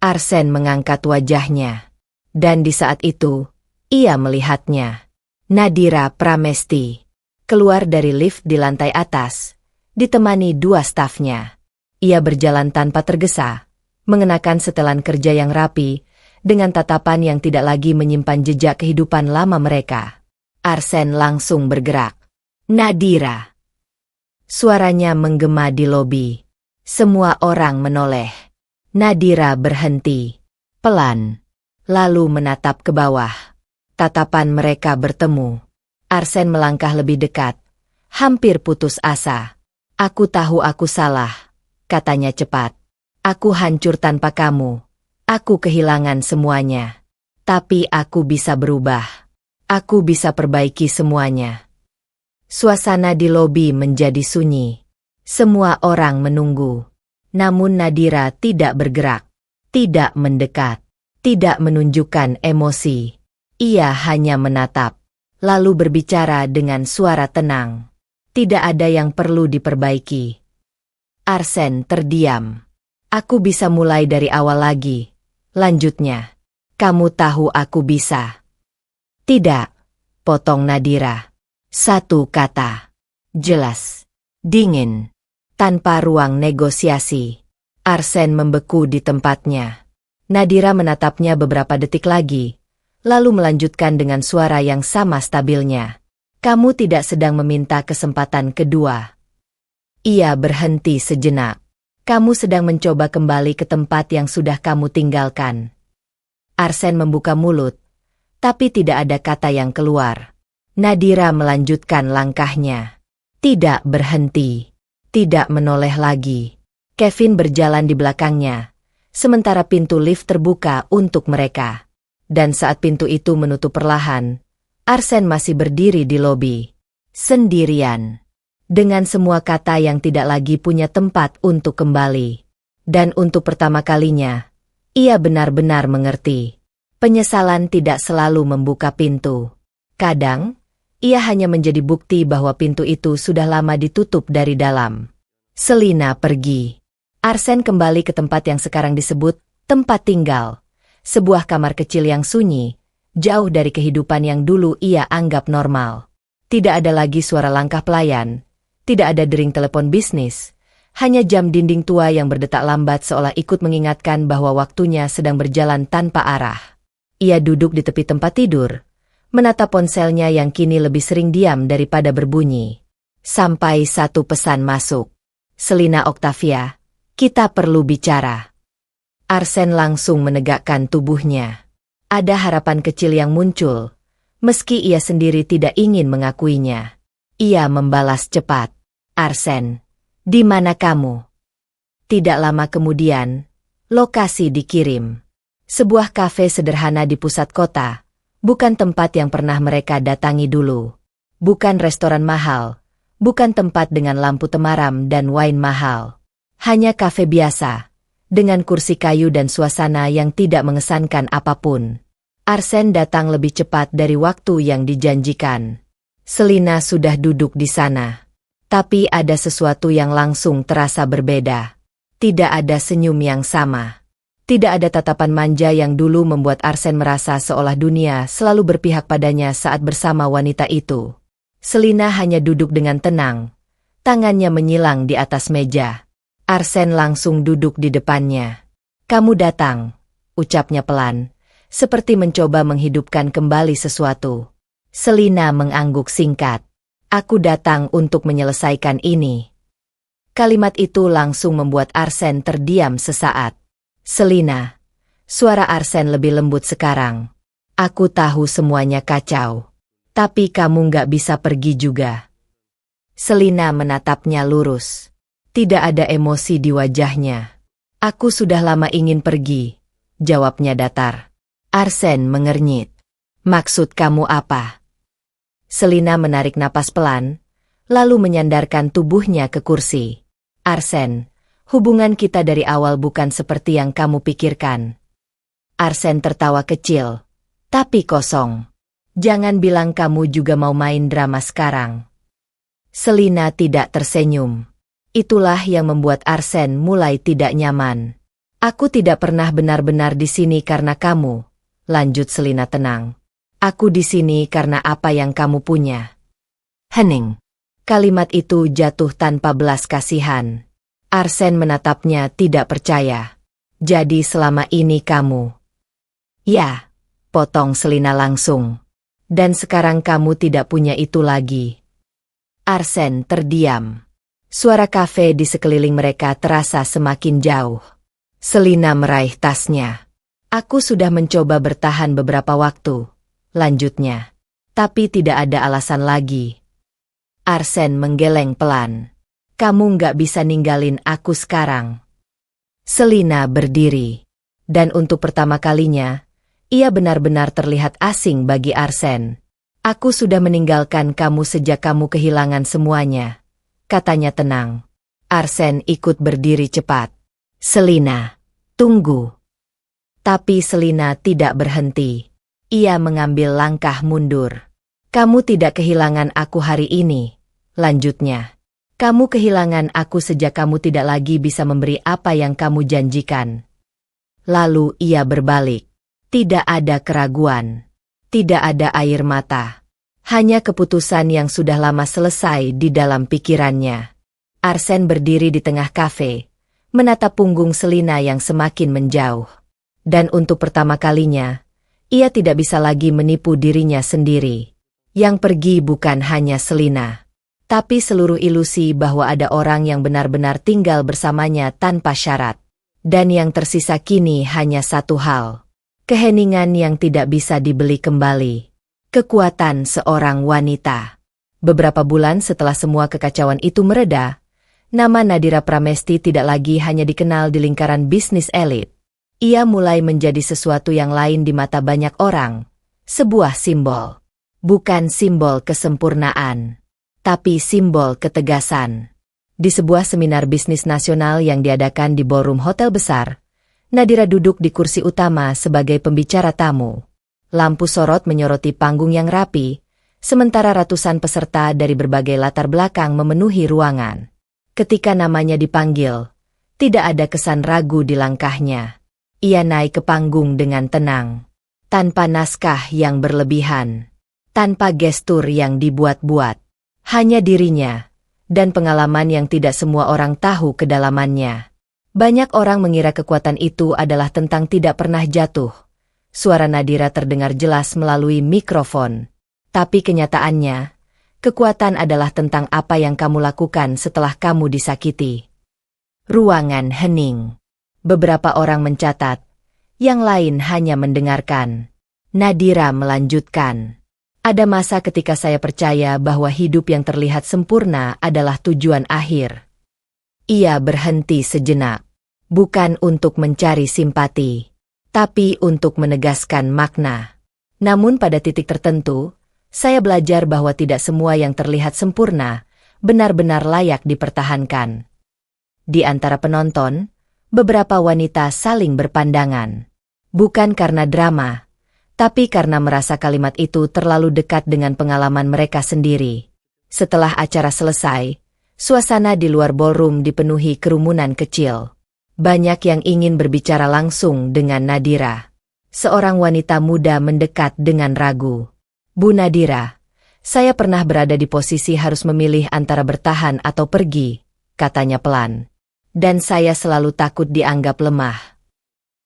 Arsen mengangkat wajahnya. Dan di saat itu, ia melihatnya. Nadira Pramesti keluar dari lift di lantai atas, ditemani 2 stafnya. Ia berjalan tanpa tergesa, mengenakan setelan kerja yang rapi, dengan tatapan yang tidak lagi menyimpan jejak kehidupan lama mereka. Arsen langsung bergerak. "Nadira!" Suaranya menggema di lobi. Semua orang menoleh. Nadira berhenti, pelan, lalu menatap ke bawah. Tatapan mereka bertemu. Arsen melangkah lebih dekat, hampir putus asa. "Aku tahu aku salah," katanya cepat. "Aku hancur tanpa kamu. Aku kehilangan semuanya. Tapi aku bisa berubah. Aku bisa perbaiki semuanya." Suasana di lobi menjadi sunyi. Semua orang menunggu. Namun Nadira tidak bergerak, tidak mendekat, tidak menunjukkan emosi. Ia hanya menatap, lalu berbicara dengan suara tenang. "Tidak ada yang perlu diperbaiki." Arsen terdiam. "Aku bisa mulai dari awal lagi," lanjutnya. "Kamu tahu aku bisa." "Tidak," potong Nadira. 1 kata. Jelas. Dingin. Tanpa ruang negosiasi. Arsen membeku di tempatnya. Nadira menatapnya beberapa detik lagi, lalu melanjutkan dengan suara yang sama stabilnya. "Kamu tidak sedang meminta kesempatan kedua." Ia berhenti sejenak. Kamu sedang mencoba kembali ke tempat yang sudah kamu tinggalkan. Arsen membuka mulut, tapi tidak ada kata yang keluar. Nadira melanjutkan langkahnya. Tidak berhenti. Tidak menoleh lagi. Kevin berjalan di belakangnya, sementara pintu lift terbuka untuk mereka. Dan saat pintu itu menutup perlahan, Arsen masih berdiri di lobi. Sendirian. Dengan semua kata yang tidak lagi punya tempat untuk kembali. Dan untuk pertama kalinya, ia benar-benar mengerti. Penyesalan tidak selalu membuka pintu. Kadang, ia hanya menjadi bukti bahwa pintu itu sudah lama ditutup dari dalam. Selina pergi. Arsen kembali ke tempat yang sekarang disebut tempat tinggal. Sebuah kamar kecil yang sunyi, jauh dari kehidupan yang dulu ia anggap normal. Tidak ada lagi suara langkah pelayan. Tidak ada dering telepon bisnis, hanya jam dinding tua yang berdetak lambat seolah ikut mengingatkan bahwa waktunya sedang berjalan tanpa arah. Ia duduk di tepi tempat tidur, menatap ponselnya yang kini lebih sering diam daripada berbunyi. Sampai satu pesan masuk. Selina Octavia, kita perlu bicara. Arsen langsung menegakkan tubuhnya. Ada harapan kecil yang muncul, meski ia sendiri tidak ingin mengakuinya. Ia membalas cepat. Arsen, di mana kamu? Tidak lama kemudian, lokasi dikirim. Sebuah kafe sederhana di pusat kota, bukan tempat yang pernah mereka datangi dulu. Bukan restoran mahal, bukan tempat dengan lampu temaram dan wine mahal. Hanya kafe biasa, dengan kursi kayu dan suasana yang tidak mengesankan apapun. Arsen datang lebih cepat dari waktu yang dijanjikan. Selina sudah duduk di sana. Tapi ada sesuatu yang langsung terasa berbeda. Tidak ada senyum yang sama. Tidak ada tatapan manja yang dulu membuat Arsen merasa seolah dunia selalu berpihak padanya saat bersama wanita itu. Selina hanya duduk dengan tenang. Tangannya menyilang di atas meja. Arsen langsung duduk di depannya. Kamu datang, ucapnya pelan, seperti mencoba menghidupkan kembali sesuatu. Selina mengangguk singkat. Aku datang untuk menyelesaikan ini. Kalimat itu langsung membuat Arsen terdiam sesaat. Selina. Suara Arsen lebih lembut sekarang. Aku tahu semuanya kacau. Tapi kamu nggak bisa pergi juga. Selina menatapnya lurus. Tidak ada emosi di wajahnya. Aku sudah lama ingin pergi, jawabnya datar. Arsen mengernyit. Maksud kamu apa? Selina menarik napas pelan, lalu menyandarkan tubuhnya ke kursi. Arsen, hubungan kita dari awal bukan seperti yang kamu pikirkan. Arsen tertawa kecil, tapi kosong. Jangan bilang kamu juga mau main drama sekarang. Selina tidak tersenyum. Itulah yang membuat Arsen mulai tidak nyaman. Aku tidak pernah benar-benar di sini karena kamu, lanjut Selina tenang. Aku di sini karena apa yang kamu punya. Hening. Kalimat itu jatuh tanpa belas kasihan. Arsen menatapnya tidak percaya. Jadi selama ini kamu. Ya, potong Selina langsung. Dan sekarang kamu tidak punya itu lagi. Arsen terdiam. Suara kafe di sekeliling mereka terasa semakin jauh. Selina meraih tasnya. Aku sudah mencoba bertahan beberapa waktu. Lanjutnya. Tapi tidak ada alasan lagi. Arsen menggeleng pelan. Kamu nggak bisa ninggalin aku sekarang. Selina berdiri. Dan untuk pertama kalinya, ia benar-benar terlihat asing bagi Arsen. Aku sudah meninggalkan kamu sejak kamu kehilangan semuanya. Katanya tenang. Arsen ikut berdiri cepat. Selina, tunggu. Tapi Selina tidak berhenti. Ia mengambil langkah mundur. Kamu tidak kehilangan aku hari ini, lanjutnya. Kamu kehilangan aku sejak kamu tidak lagi bisa memberi apa yang kamu janjikan. Lalu ia berbalik. Tidak ada keraguan. Tidak ada air mata. Hanya keputusan yang sudah lama selesai di dalam pikirannya. Arsen berdiri di tengah kafe, menatap punggung Selina yang semakin menjauh. Dan untuk pertama kalinya, ia tidak bisa lagi menipu dirinya sendiri. Yang pergi bukan hanya Selina, tapi seluruh ilusi bahwa ada orang yang benar-benar tinggal bersamanya tanpa syarat. Dan yang tersisa kini hanya satu hal. Keheningan yang tidak bisa dibeli kembali. Kekuatan seorang wanita. Beberapa bulan setelah semua kekacauan itu mereda, nama Nadira Pramesti tidak lagi hanya dikenal di lingkaran bisnis elit. Ia mulai menjadi sesuatu yang lain di mata banyak orang. Sebuah simbol. Bukan simbol kesempurnaan, tapi simbol ketegasan. Di sebuah seminar bisnis nasional yang diadakan di ballroom hotel besar, Nadira duduk di kursi utama sebagai pembicara tamu. Lampu sorot menyoroti panggung yang rapi, sementara ratusan peserta dari berbagai latar belakang memenuhi ruangan. Ketika namanya dipanggil, tidak ada kesan ragu di langkahnya. Ia naik ke panggung dengan tenang, tanpa naskah yang berlebihan, tanpa gestur yang dibuat-buat. Hanya dirinya dan pengalaman yang tidak semua orang tahu kedalamannya. Banyak orang mengira kekuatan itu adalah tentang tidak pernah jatuh. Suara Nadira terdengar jelas melalui mikrofon. Tapi kenyataannya, kekuatan adalah tentang apa yang kamu lakukan setelah kamu disakiti. Ruangan hening. Beberapa orang mencatat, yang lain hanya mendengarkan. Nadira melanjutkan. Ada masa ketika saya percaya bahwa hidup yang terlihat sempurna adalah tujuan akhir. Ia berhenti sejenak, bukan untuk mencari simpati, tapi untuk menegaskan makna. Namun pada titik tertentu, saya belajar bahwa tidak semua yang terlihat sempurna benar-benar layak dipertahankan. Di antara penonton, beberapa wanita saling berpandangan. Bukan karena drama, tapi karena merasa kalimat itu terlalu dekat dengan pengalaman mereka sendiri. Setelah acara selesai, suasana di luar ballroom dipenuhi kerumunan kecil. Banyak yang ingin berbicara langsung dengan Nadira. Seorang wanita muda mendekat dengan ragu. Bu Nadira, saya pernah berada di posisi harus memilih antara bertahan atau pergi, katanya pelan. Dan saya selalu takut dianggap lemah.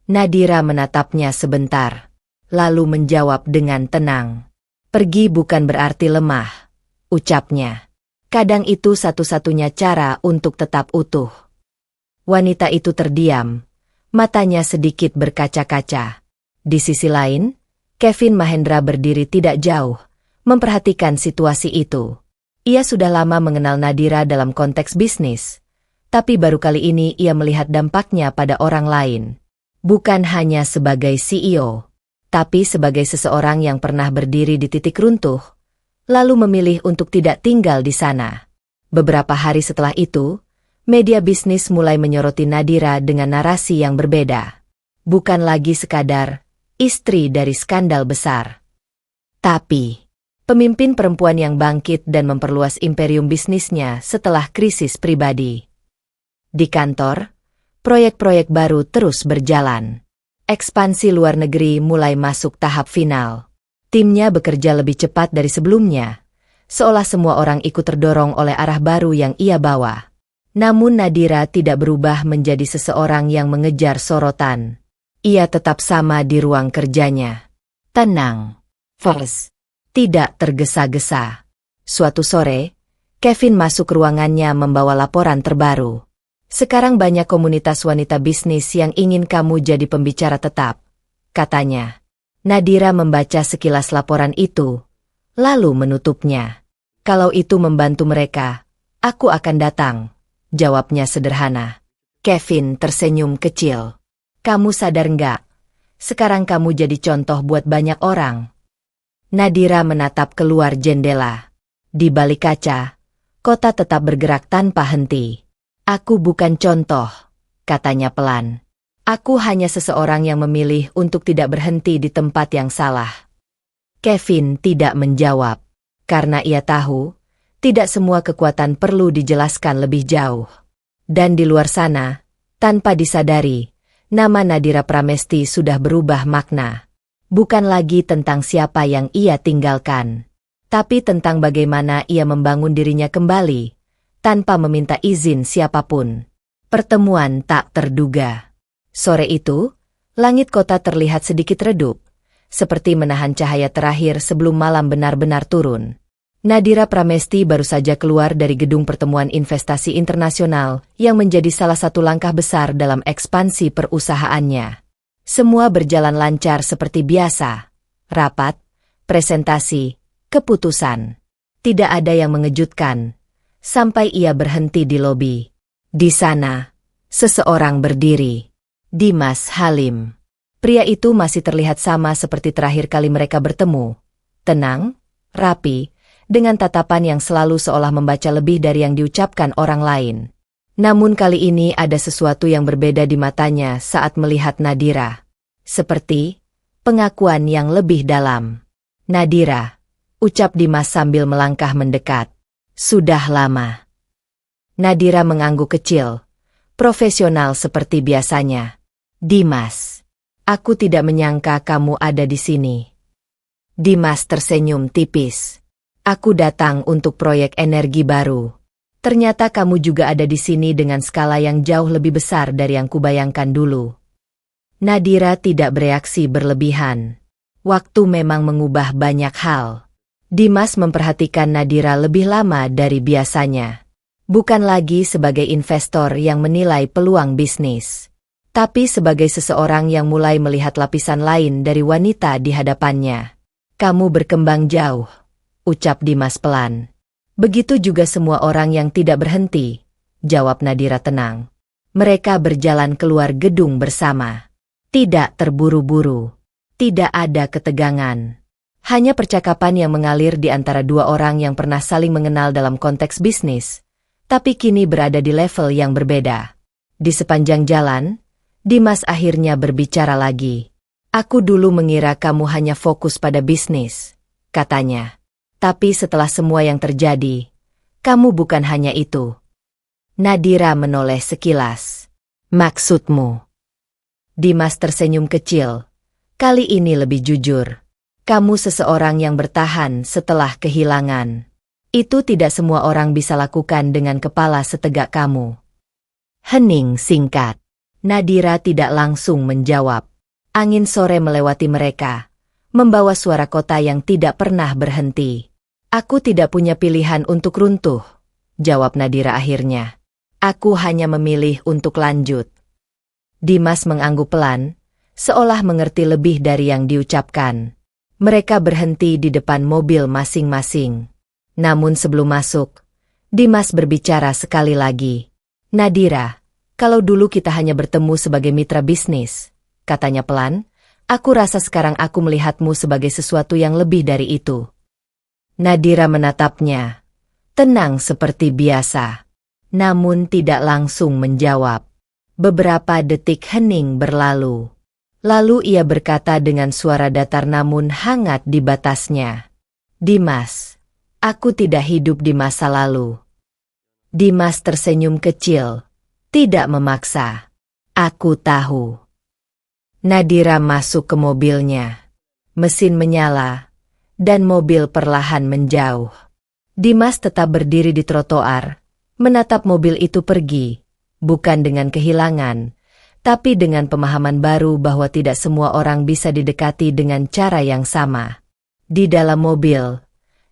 Nadira menatapnya sebentar, lalu menjawab dengan tenang. Pergi bukan berarti lemah, ucapnya. Kadang itu satu-satunya cara untuk tetap utuh. Wanita itu terdiam, matanya sedikit berkaca-kaca. Di sisi lain, Kevin Mahendra berdiri tidak jauh, memperhatikan situasi itu. Ia sudah lama mengenal Nadira dalam konteks bisnis, tapi baru kali ini ia melihat dampaknya pada orang lain. Bukan hanya sebagai CEO, tapi sebagai seseorang yang pernah berdiri di titik runtuh, lalu memilih untuk tidak tinggal di sana. Beberapa hari setelah itu, media bisnis mulai menyoroti Nadira dengan narasi yang berbeda. Bukan lagi sekadar istri dari skandal besar, tapi pemimpin perempuan yang bangkit dan memperluas imperium bisnisnya setelah krisis pribadi. Di kantor, proyek-proyek baru terus berjalan. Ekspansi luar negeri mulai masuk tahap final. Timnya bekerja lebih cepat dari sebelumnya, seolah semua orang ikut terdorong oleh arah baru yang ia bawa. Namun Nadira tidak berubah menjadi seseorang yang mengejar sorotan. Ia tetap sama di ruang kerjanya. Tenang, fokus, tidak tergesa-gesa. Suatu sore, Kevin masuk ruangannya membawa laporan terbaru. Sekarang banyak komunitas wanita bisnis yang ingin kamu jadi pembicara tetap, katanya. Nadira membaca sekilas laporan itu, lalu menutupnya. Kalau itu membantu mereka, aku akan datang, jawabnya sederhana. Kevin tersenyum kecil. Kamu sadar nggak? Sekarang kamu jadi contoh buat banyak orang. Nadira menatap keluar jendela. Di balik kaca, kota tetap bergerak tanpa henti. Aku bukan contoh, katanya pelan. Aku hanya seseorang yang memilih untuk tidak berhenti di tempat yang salah. Kevin tidak menjawab, karena ia tahu, tidak semua kekuatan perlu dijelaskan lebih jauh. Dan di luar sana, tanpa disadari, nama Nadira Pramesti sudah berubah makna. Bukan lagi tentang siapa yang ia tinggalkan, tapi tentang bagaimana ia membangun dirinya kembali, tanpa meminta izin siapapun. Pertemuan tak terduga. Sore itu, langit kota terlihat sedikit redup, seperti menahan cahaya terakhir sebelum malam benar-benar turun. Nadira Pramesti baru saja keluar dari gedung pertemuan investasi internasional yang menjadi salah satu langkah besar dalam ekspansi perusahaannya. Semua berjalan lancar seperti biasa. Rapat, presentasi, keputusan. Tidak ada yang mengejutkan, sampai ia berhenti di lobi. Di sana, seseorang berdiri. Dimas Halim. Pria itu masih terlihat sama seperti terakhir kali mereka bertemu. Tenang, rapi, dengan tatapan yang selalu seolah membaca lebih dari yang diucapkan orang lain. Namun kali ini ada sesuatu yang berbeda di matanya saat melihat Nadira. Seperti pengakuan yang lebih dalam. Nadira, ucap Dimas sambil melangkah mendekat. Sudah lama. Nadira mengangguk kecil, profesional seperti biasanya. Dimas, aku tidak menyangka kamu ada di sini. Dimas tersenyum tipis. Aku datang untuk proyek energi baru. Ternyata kamu juga ada di sini dengan skala yang jauh lebih besar dari yang kubayangkan dulu. Nadira tidak bereaksi berlebihan. Waktu memang mengubah banyak hal. Dimas memperhatikan Nadira lebih lama dari biasanya. Bukan lagi sebagai investor yang menilai peluang bisnis, tapi sebagai seseorang yang mulai melihat lapisan lain dari wanita di hadapannya. Kamu berkembang jauh, ucap Dimas pelan. Begitu juga semua orang yang tidak berhenti, jawab Nadira tenang. Mereka berjalan keluar gedung bersama. Tidak terburu-buru. Tidak ada ketegangan. Hanya percakapan yang mengalir di antara dua orang yang pernah saling mengenal dalam konteks bisnis, tapi kini berada di level yang berbeda. Di sepanjang jalan, Dimas akhirnya berbicara lagi. Aku dulu mengira kamu hanya fokus pada bisnis, katanya. Tapi setelah semua yang terjadi, kamu bukan hanya itu. Nadira menoleh sekilas. Maksudmu? Dimas tersenyum kecil. Kali ini lebih jujur. Kamu seseorang yang bertahan setelah kehilangan. Itu tidak semua orang bisa lakukan dengan kepala setegak kamu. Hening singkat. Nadira tidak langsung menjawab. Angin sore melewati mereka, membawa suara kota yang tidak pernah berhenti. Aku tidak punya pilihan untuk runtuh, jawab Nadira akhirnya. Aku hanya memilih untuk lanjut. Dimas mengangguk pelan, seolah mengerti lebih dari yang diucapkan. Mereka berhenti di depan mobil masing-masing. Namun sebelum masuk, Dimas berbicara sekali lagi. Nadira, kalau dulu kita hanya bertemu sebagai mitra bisnis, katanya pelan, aku rasa sekarang aku melihatmu sebagai sesuatu yang lebih dari itu. Nadira menatapnya, tenang seperti biasa, namun tidak langsung menjawab. Beberapa detik hening berlalu. Lalu ia berkata dengan suara datar namun hangat di batasnya. Dimas, aku tidak hidup di masa lalu. Dimas tersenyum kecil, tidak memaksa. Aku tahu. Nadira masuk ke mobilnya. Mesin menyala, dan mobil perlahan menjauh. Dimas tetap berdiri di trotoar, menatap mobil itu pergi, bukan dengan kehilangan, tapi dengan pemahaman baru bahwa tidak semua orang bisa didekati dengan cara yang sama. Di dalam mobil,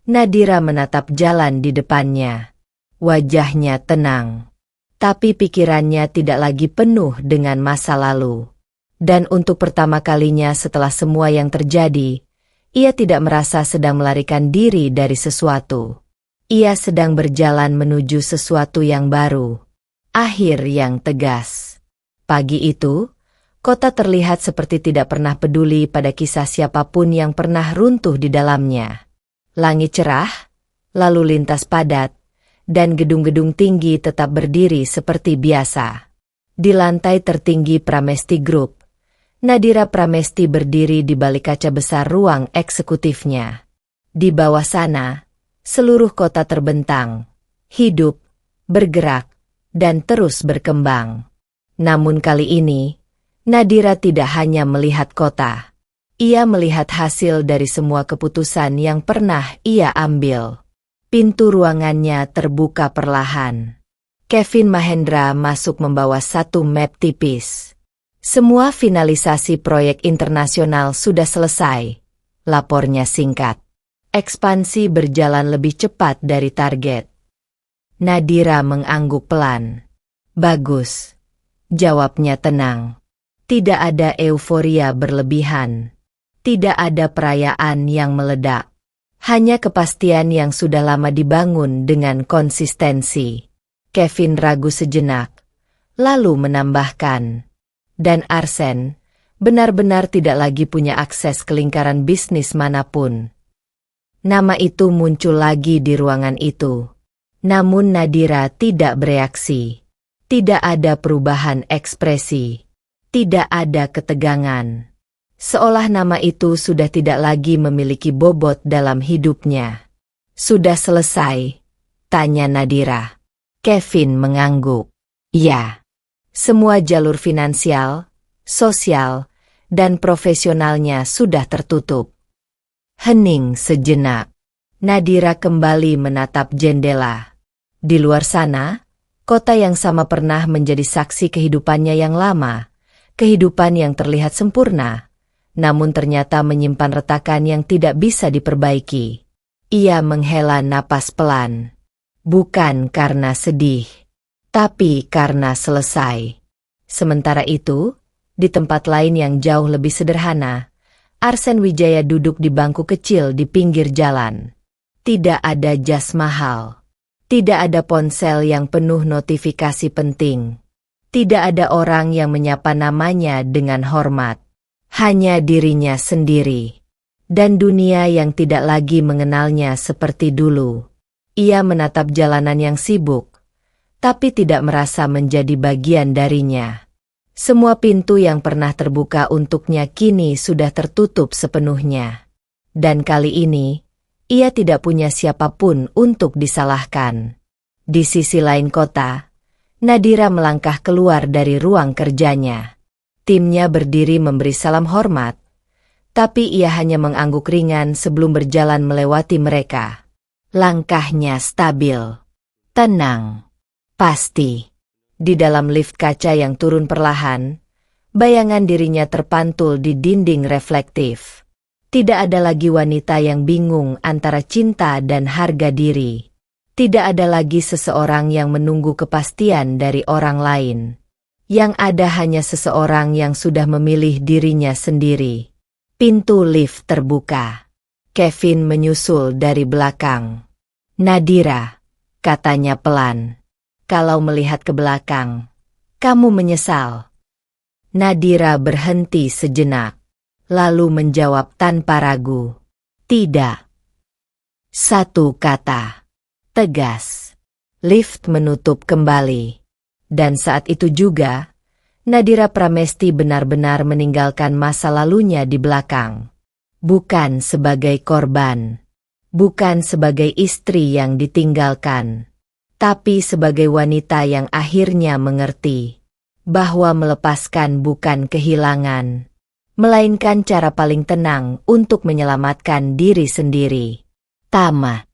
Nadira menatap jalan di depannya. Wajahnya tenang, tapi pikirannya tidak lagi penuh dengan masa lalu. Dan untuk pertama kalinya setelah semua yang terjadi, ia tidak merasa sedang melarikan diri dari sesuatu. Ia sedang berjalan menuju sesuatu yang baru. Akhir yang tegas. Pagi itu, kota terlihat seperti tidak pernah peduli pada kisah siapapun yang pernah runtuh di dalamnya. Langit cerah, lalu lintas padat, dan gedung-gedung tinggi tetap berdiri seperti biasa. Di lantai tertinggi Pramesti Group, Nadira Pramesti berdiri di balik kaca besar ruang eksekutifnya. Di bawah sana, seluruh kota terbentang, hidup, bergerak, dan terus berkembang. Namun kali ini, Nadira tidak hanya melihat kota. Ia melihat hasil dari semua keputusan yang pernah ia ambil. Pintu ruangannya terbuka perlahan. Kevin Mahendra masuk membawa satu map tipis. Semua finalisasi proyek internasional sudah selesai. Lapornya singkat. Ekspansi berjalan lebih cepat dari target. Nadira mengangguk pelan. Bagus. Jawabnya tenang. Tidak ada euforia berlebihan. Tidak ada perayaan yang meledak. Hanya kepastian yang sudah lama dibangun dengan konsistensi. Kevin ragu sejenak, lalu menambahkan. Dan Arsen benar-benar tidak lagi punya akses ke lingkaran bisnis manapun. Nama itu muncul lagi di ruangan itu. Namun Nadira tidak bereaksi. Tidak ada perubahan ekspresi. Tidak ada ketegangan. Seolah nama itu sudah tidak lagi memiliki bobot dalam hidupnya. Sudah selesai? Tanya Nadira. Kevin mengangguk. Ya. Semua jalur finansial, sosial, dan profesionalnya sudah tertutup. Hening sejenak. Nadira kembali menatap jendela. Di luar sana, kota yang sama pernah menjadi saksi kehidupannya yang lama, kehidupan yang terlihat sempurna, namun ternyata menyimpan retakan yang tidak bisa diperbaiki. Ia menghela napas pelan. Bukan karena sedih, tapi karena selesai. Sementara itu, di tempat lain yang jauh lebih sederhana, Arsen Wijaya duduk di bangku kecil di pinggir jalan. Tidak ada jas mahal. Tidak ada ponsel yang penuh notifikasi penting. Tidak ada orang yang menyapa namanya dengan hormat. Hanya dirinya sendiri. Dan dunia yang tidak lagi mengenalnya seperti dulu. Ia menatap jalanan yang sibuk, tapi tidak merasa menjadi bagian darinya. Semua pintu yang pernah terbuka untuknya kini sudah tertutup sepenuhnya. Dan kali ini, ia tidak punya siapapun untuk disalahkan. Di sisi lain kota, Nadira melangkah keluar dari ruang kerjanya. Timnya berdiri memberi salam hormat, tapi ia hanya mengangguk ringan sebelum berjalan melewati mereka. Langkahnya stabil, tenang, pasti. Di dalam lift kaca yang turun perlahan, bayangan dirinya terpantul di dinding reflektif. Tidak ada lagi wanita yang bingung antara cinta dan harga diri. Tidak ada lagi seseorang yang menunggu kepastian dari orang lain. Yang ada hanya seseorang yang sudah memilih dirinya sendiri. Pintu lift terbuka. Kevin menyusul dari belakang. Nadira, katanya pelan. Kalau melihat ke belakang, kamu menyesal. Nadira berhenti sejenak, lalu menjawab tanpa ragu. Tidak. Satu kata. Tegas. Lift menutup kembali. Dan saat itu juga, Nadira Pramesti benar-benar meninggalkan masa lalunya di belakang. Bukan sebagai korban. Bukan sebagai istri yang ditinggalkan. Tapi sebagai wanita yang akhirnya mengerti bahwa melepaskan bukan kehilangan, melainkan cara paling tenang untuk menyelamatkan diri sendiri. Tamat.